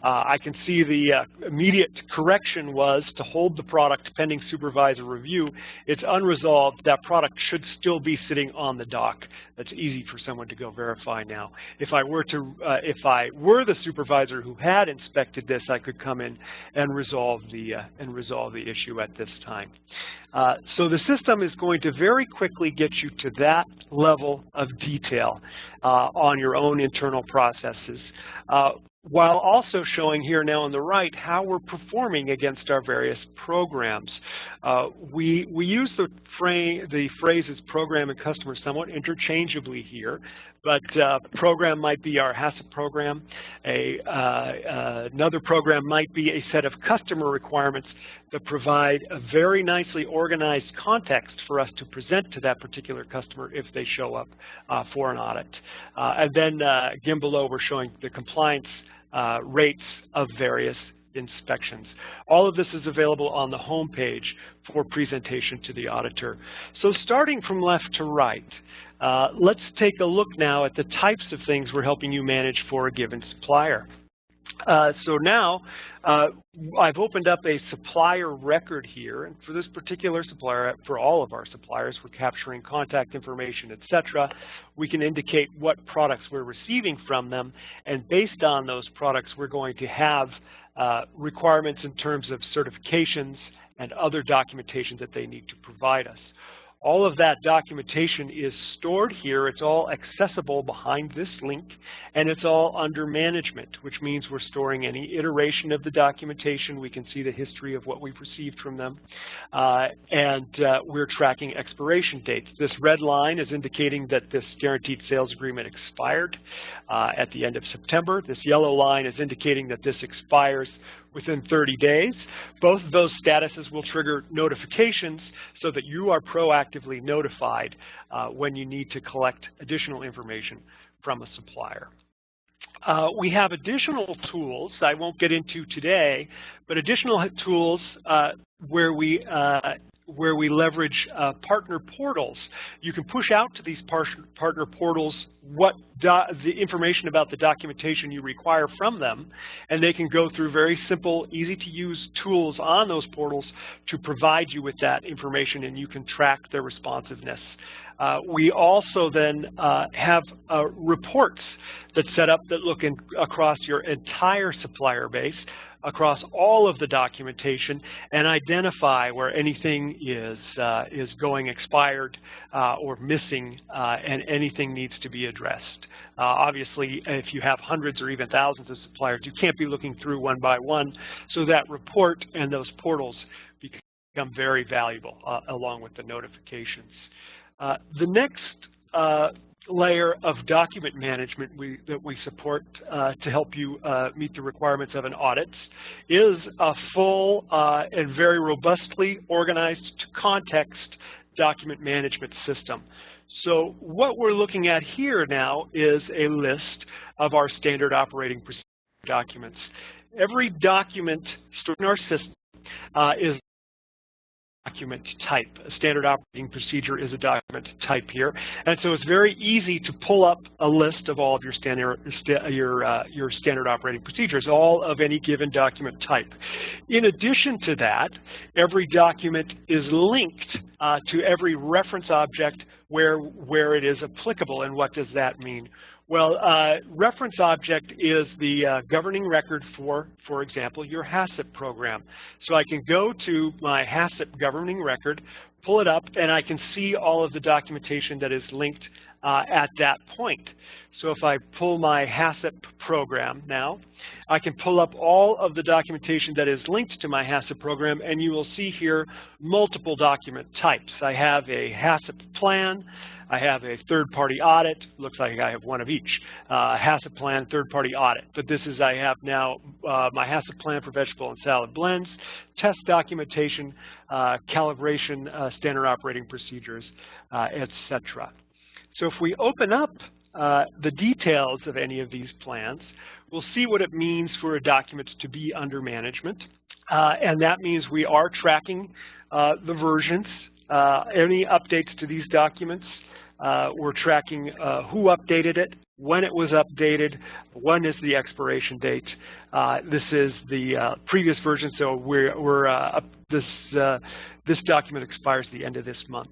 I can see the immediate correction was to hold the product pending supervisor review. It's unresolved. That product should still be sitting on the dock. That's easy for someone to go verify now. If I were the supervisor who had inspected this, I could come in and resolve the issue at this time. So the system is going to very quickly get you to that level of detail on your own internal processes, while also showing here now on the right how we're performing against our various programs. We use the phrases program and customer somewhat interchangeably here, but program might be our HACCP program. Another program might be a set of customer requirements that provide a very nicely organized context for us to present to that particular customer if they show up for an audit. And then again below we're showing the compliance rates of various inspections. All of this is available on the home page for presentation to the auditor. So starting from left to right, let's take a look now at the types of things we're helping you manage for a given supplier. So now I've opened up a supplier record here, and for this particular supplier, for all of our suppliers, we're capturing contact information, etc. We can indicate what products we're receiving from them, and based on those products, we're going to have requirements in terms of certifications and other documentation that they need to provide us. All of that documentation is stored here. It's all accessible behind this link, and it's all under management, which means we're storing any iteration of the documentation. We can see the history of what we've received from them, and we're tracking expiration dates. This red line is indicating that this guaranteed sales agreement expired at the end of September. This yellow line is indicating that this expires within 30 days. Both of those statuses will trigger notifications so that you are proactively notified when you need to collect additional information from a supplier. We have additional tools I won't get into today, but additional tools where we leverage partner portals. You can push out to these partner portals the information about the documentation you require from them, and they can go through very simple, easy-to-use tools on those portals to provide you with that information, and you can track their responsiveness. We also then have reports that set up that look across your entire supplier base, across all of the documentation, and identify where anything is going expired or missing, and anything needs to be addressed. Obviously, if you have hundreds or even thousands of suppliers, you can't be looking through one by one, so that report and those portals become very valuable along with the notifications. The next layer of document management that we support to help you meet the requirements of an audit is a full and very robustly organized to context document management system. So what we're looking at here now is a list of our standard operating procedure documents. Every document stored in our system is document type. A standard operating procedure is a document type here, and so it's very easy to pull up a list of all of your standard operating procedures, all of any given document type. In addition to that, every document is linked to every reference object where it is applicable. And what does that mean? Well, reference object is the governing record for example, your HACCP program. So I can go to my HACCP governing record, pull it up, and I can see all of the documentation that is linked at that point. So if I pull my HACCP program now, I can pull up all of the documentation that is linked to my HACCP program, and you will see here multiple document types. I have a HACCP plan, I have a third-party audit, looks like I have one of each, HACCP plan, third-party audit. But this is, I have now my HACCP plan for vegetable and salad blends, test documentation, calibration, standard operating procedures, etc. So if we open up the details of any of these plans, we'll see what it means for a document to be under management. And that means we are tracking the versions, any updates to these documents. We're tracking who updated it, when it was updated, when is the expiration date. This is the previous version, so this document expires at the end of this month.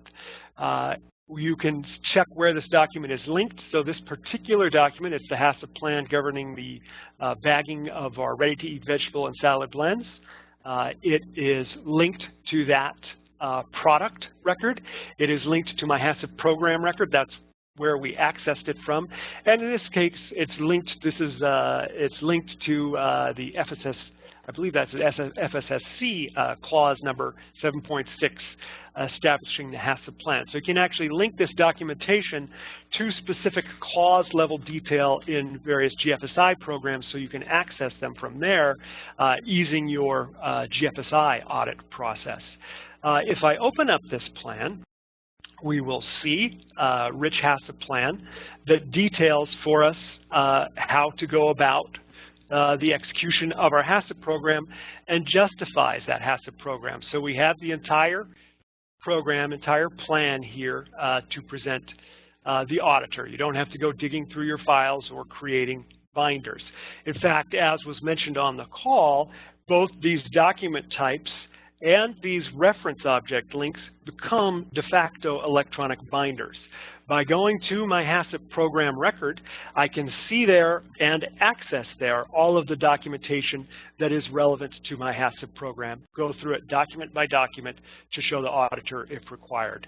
You can check where this document is linked. So this particular document, it's the HACCP plan governing the bagging of our ready-to-eat vegetable and salad blends. It is linked to that product record. It is linked to my HACCP program record. That's where we accessed it from. And in this case, it's linked. This is it's linked to the FSS. I believe that's FSSC clause number 7.6, establishing the HACCP plan. So you can actually link this documentation to specific clause level detail in various GFSI programs, so you can access them from there, easing your GFSI audit process. If I open up this plan, we will see a rich HACCP plan that details for us how to go about the execution of our HACCP program and justifies that HACCP program. So we have the entire program, entire plan here to present the auditor. You don't have to go digging through your files or creating binders. In fact, as was mentioned on the call, both these document types and these reference object links become de facto electronic binders. By going to my HACCP program record, I can see there and access there all of the documentation that is relevant to my HACCP program, go through it document by document to show the auditor if required.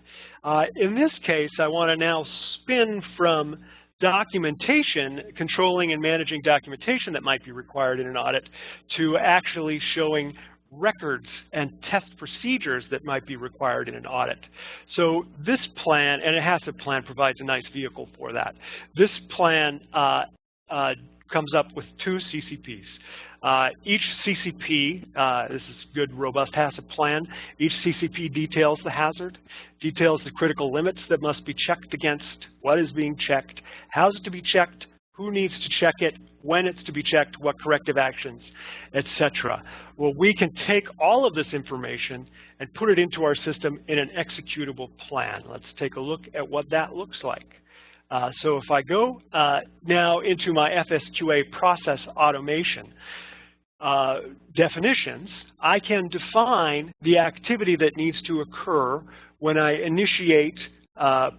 In this case, I want to now spin from documentation, controlling and managing documentation that might be required in an audit, to actually showing records and test procedures that might be required in an audit. So this plan, and a HACCP plan provides a nice vehicle for that. This plan comes up with two CCPs. Each CCP, this is a good, robust HACCP plan, each CCP details the hazard, details the critical limits that must be checked against, what is being checked, how is it to be checked, who needs to check it, when it's to be checked, what corrective actions, etc. Well, we can take all of this information and put it into our system in an executable plan. Let's take a look at what that looks like. So if I go now into my FSQA process automation definitions, I can define the activity that needs to occur when I initiate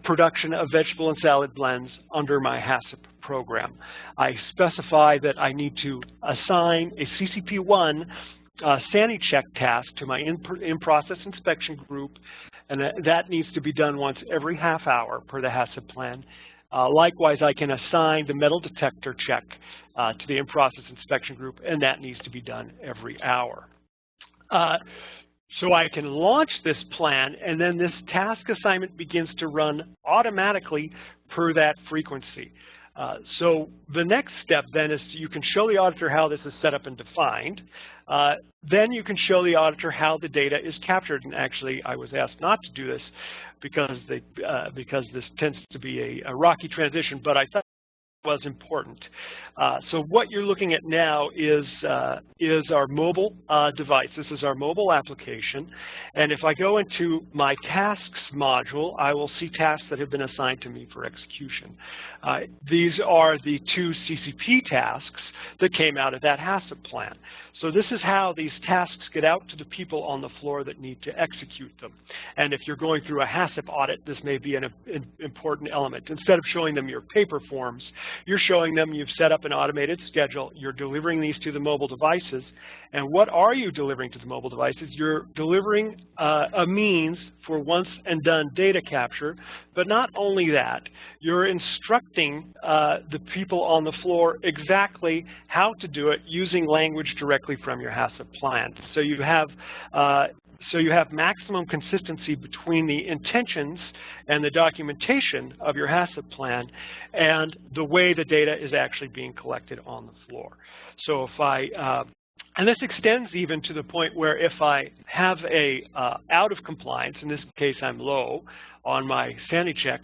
production of vegetable and salad blends under my HACCP program. I specify that I need to assign a CCP1 sanity check task to my in-process inspection group, and that needs to be done once every half hour per the HACCP plan. Likewise, I can assign the metal detector check to the in-process inspection group, and that needs to be done every hour. So I can launch this plan, and then this task assignment begins to run automatically per that frequency. So the next step then is you can show the auditor how this is set up and defined. Then you can show the auditor how the data is captured. And actually, I was asked not to do this because this tends to be a rocky transition, but I thought it was important. So what you're looking at now is our mobile device. This is our mobile application. And if I go into my tasks module, I will see tasks that have been assigned to me for execution. These are the two CCP tasks that came out of that HACCP plan. So this is how these tasks get out to the people on the floor that need to execute them. And if you're going through a HACCP audit, this may be an important element. Instead of showing them your paper forms, you're showing them you've set up an automated schedule, you're delivering these to the mobile devices, and what are you delivering to the mobile devices? You're delivering a means for once and done data capture, but not only that, you're instructing the people on the floor exactly how to do it using language directly from your HACCP plan. So you have maximum consistency between the intentions and the documentation of your HACCP plan and the way the data is actually being collected on the floor. So if and this extends even to the point where if I have a out of compliance, in this case I'm low on my sanity check,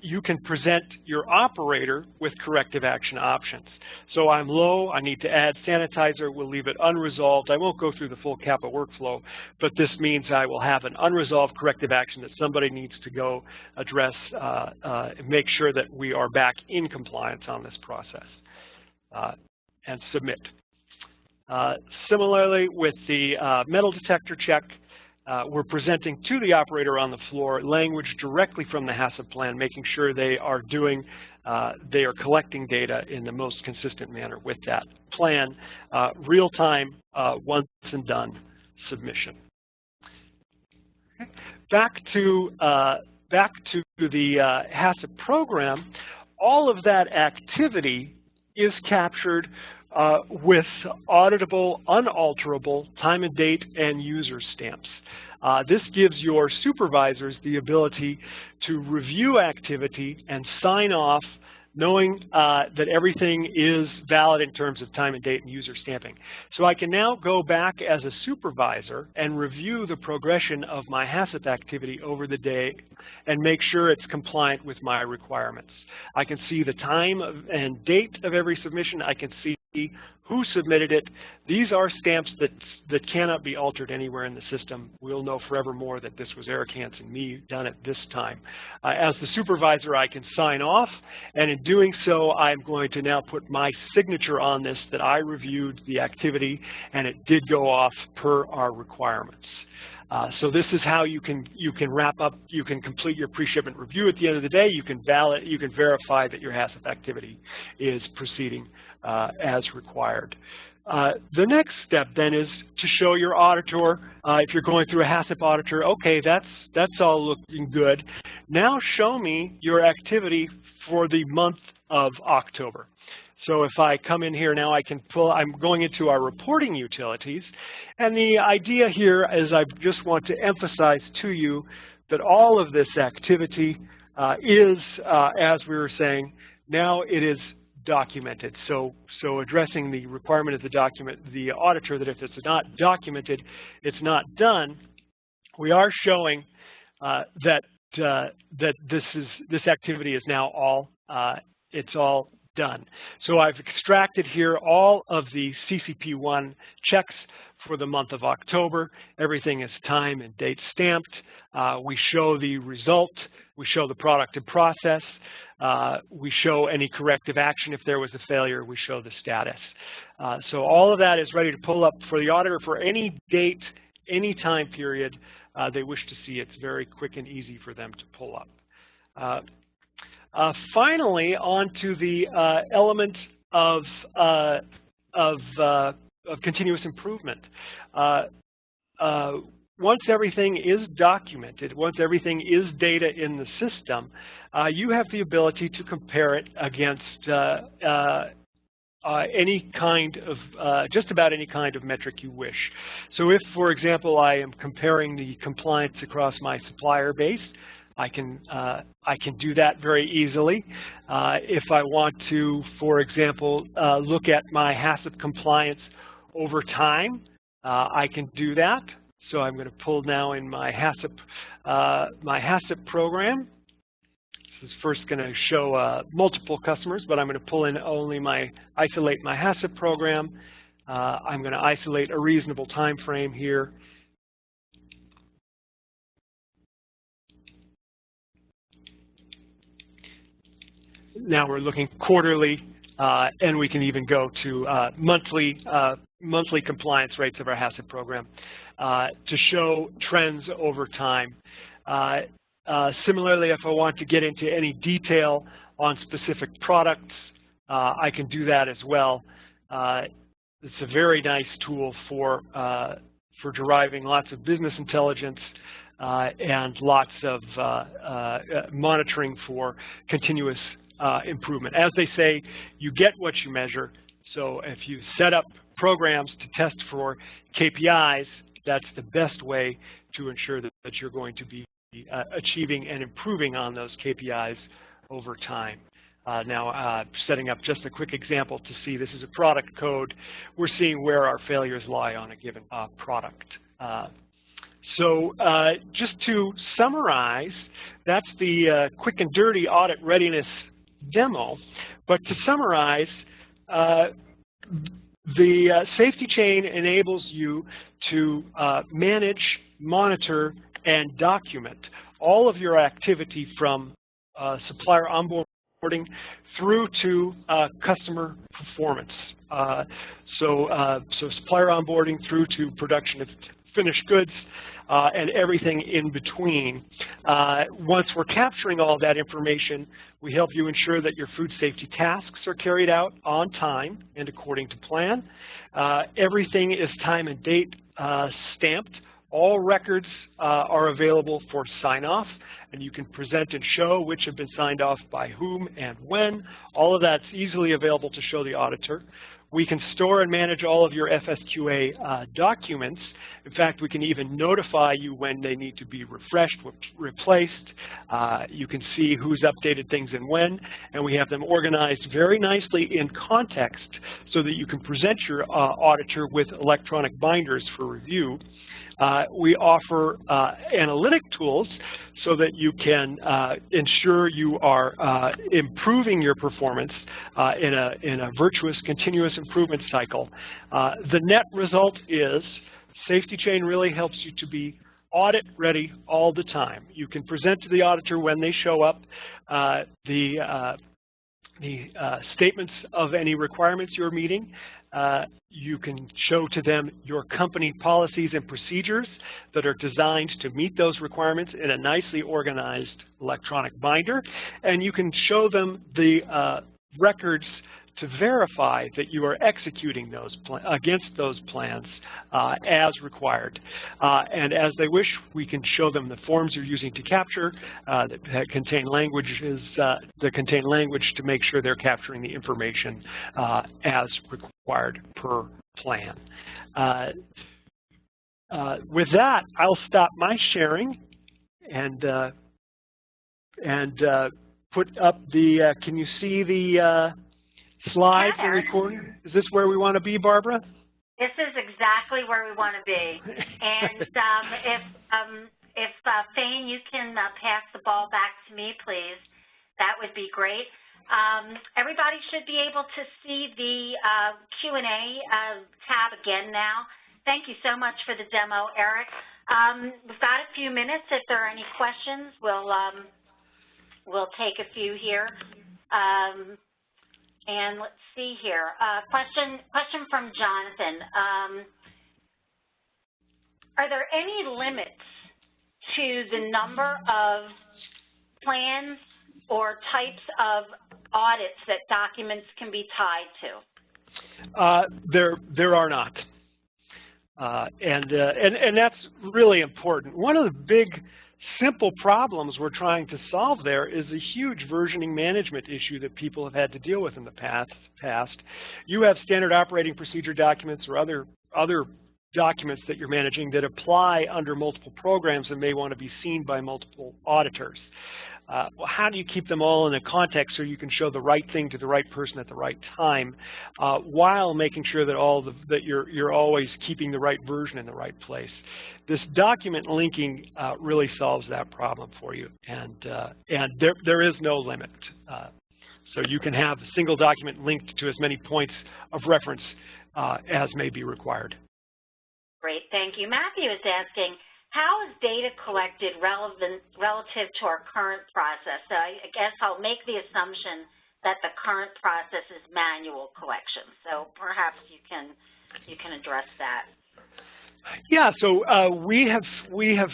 you can present your operator with corrective action options. So I'm low, I need to add sanitizer, we'll leave it unresolved. I won't go through the full CAPA workflow, but this means I will have an unresolved corrective action that somebody needs to go address and make sure that we are back in compliance on this process and submit. Similarly, with the metal detector check, we're presenting to the operator on the floor language directly from the HACCP plan, making sure they are collecting data in the most consistent manner with that plan, real-time, once and done submission. Okay. Back to the HACCP program, all of that activity is captured with auditable, unalterable time and date and user stamps. This gives your supervisors the ability to review activity and sign off knowing that everything is valid in terms of time and date and user stamping. So I can now go back as a supervisor and review the progression of my HACCP activity over the day and make sure it's compliant with my requirements. I can see the time and date of every submission. I can see who submitted it. These are stamps that cannot be altered anywhere in the system. We'll know forevermore that this was Eric Hansen, me, done at this time. As the supervisor, I can sign off, and in doing so, I'm going to now put my signature on this that I reviewed the activity and it did go off per our requirements. So this is how you can wrap up, you can complete your pre-shipment review at the end of the day. You can verify that your HACCP activity is proceeding as required. The next step then is to show your auditor, if you're going through a HACCP auditor, okay, that's all looking good. Now show me your activity for the month of October. So if I come in here now, I can pull, I'm going into our reporting utilities, and the idea here is I just want to emphasize to you that all of this activity is, as we were saying, now it is documented. So addressing the requirement of the auditor that if it's not documented, it's not done. We are showing that this activity is now all it's all done. So I've extracted here all of the CCP1 checks for the month of October. Everything is time and date stamped. We show the result. We show the product and process. We show any corrective action if there was a failure. We show the status. So all of that is ready to pull up for the auditor for any date, any time period they wish to see. It's very quick and easy for them to pull up. Finally, on to the element of continuous improvement. Once everything is documented, once everything is data in the system, you have the ability to compare it against any kind of, just about any kind of metric you wish. So if, for example, I am comparing the compliance across my supplier base, I can do that very easily. If I want to, for example, look at my HACCP compliance over time, I can do that. So I'm going to pull now in my HACCP program. This is first going to show multiple customers, but I'm going to pull in only isolate my HACCP program. I'm going to isolate a reasonable time frame here. Now we're looking quarterly, and we can even go to monthly compliance rates of our HACCP program to show trends over time. Similarly, if I want to get into any detail on specific products, I can do that as well. It's a very nice tool for deriving lots of business intelligence and lots of monitoring for continuous improvement. As they say, you get what you measure. So if you set up programs to test for KPIs, that's the best way to ensure that you're going to be achieving and improving on those KPIs over time. Now, setting up just a quick example to see this is a product code. We're seeing where our failures lie on a given product. So just to summarize, that's the quick and dirty audit readiness demo. But to summarize, the SafetyChain enables you to manage, monitor, and document all of your activity from supplier onboarding through to customer performance. So supplier onboarding through to production of finished goods and everything in between. Once we're capturing all that information, we help you ensure that your food safety tasks are carried out on time and according to plan. Everything is time and date stamped. All records are available for sign-off, and you can present and show which have been signed off by whom and when. All of that's easily available to show the auditor. We can store and manage all of your FSQA documents. In fact, we can even notify you when they need to be refreshed, replaced. You can see who's updated things and when, and we have them organized very nicely in context so that you can present your auditor with electronic binders for review. We offer analytic tools so that you can ensure you are improving your performance in a virtuous, continuous improvement cycle. The net result is SafetyChain really helps you to be audit ready all the time. You can present to the auditor when they show up the statements of any requirements you're meeting. You can show to them your company policies and procedures that are designed to meet those requirements in a nicely organized electronic binder. And you can show them the records to verify that you are executing those against those plans as required. And as they wish, we can show them the forms you're using to capture that contain languages that contain language to make sure they're capturing the information as required per plan. With that, I'll stop my sharing and put up the. Can you see the slides and recording? Is this where we want to be, Barbara? This is exactly where we want to be. And if Fane, you can pass the ball back to me, please, that would be great. Everybody should be able to see the Q&A tab again now. Thank you so much for the demo, Eric. We've got a few minutes. If there are any questions, we'll take a few here. And let's see here. Question from Jonathan. Are there any limits to the number of plans or types of audits that documents can be tied to? There are not. And that's really important. One of the big simple problems we're trying to solve there is a huge versioning management issue that people have had to deal with in the past. You have standard operating procedure documents or other documents that you're managing that apply under multiple programs and may want to be seen by multiple auditors. How do you keep them all in a context so you can show the right thing to the right person at the right time while making sure that that you're always keeping the right version in the right place? This document linking really solves that problem for you, and there is no limit. So you can have a single document linked to as many points of reference as may be required. Great, thank you. Matthew is asking, how is data collected relative to our current process? So I guess I'll make the assumption that the current process is manual collection. So perhaps you can address that. Yeah, so we have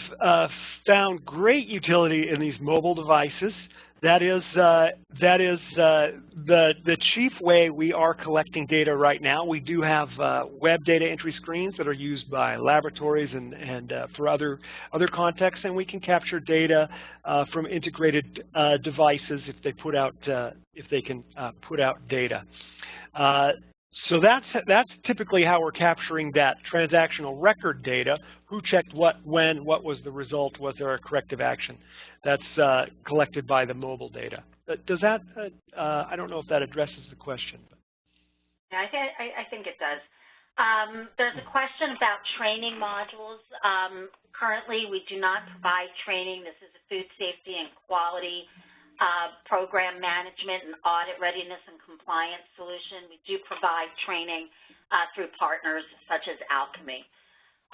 found great utility in these mobile devices That is the chief way we are collecting data right now. We do have web data entry screens that are used by laboratories and for other contexts, and we can capture data from integrated devices if they put out if they can put out data. So that's typically how we're capturing that transactional record data. Who checked what, when, what was the result, was there a corrective action? That's collected by the mobile data. Does that, I don't know if that addresses the question. Yeah, I think it does. There's a question about training modules. Currently, we do not provide training. This is a food safety and quality program management and audit readiness and compliance solution. We do provide training through partners such as Alchemy.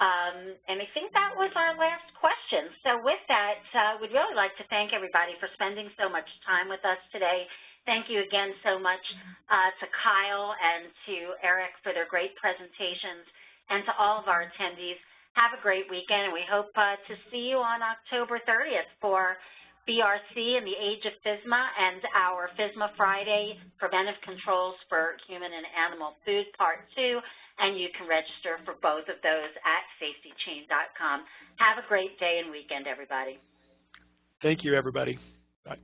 And I think that was our last question. So with that, we'd really like to thank everybody for spending so much time with us today. Thank you again so much to Kyle and to Eric for their great presentations, and to all of our attendees. Have a great weekend, and we hope to see you on October 30th for BRC and the Age of FSMA and our FSMA Friday Preventive Controls for Human and Animal Food Part 2, and you can register for both of those at SafetyChain.com. Have a great day and weekend, everybody. Thank you, everybody. Bye.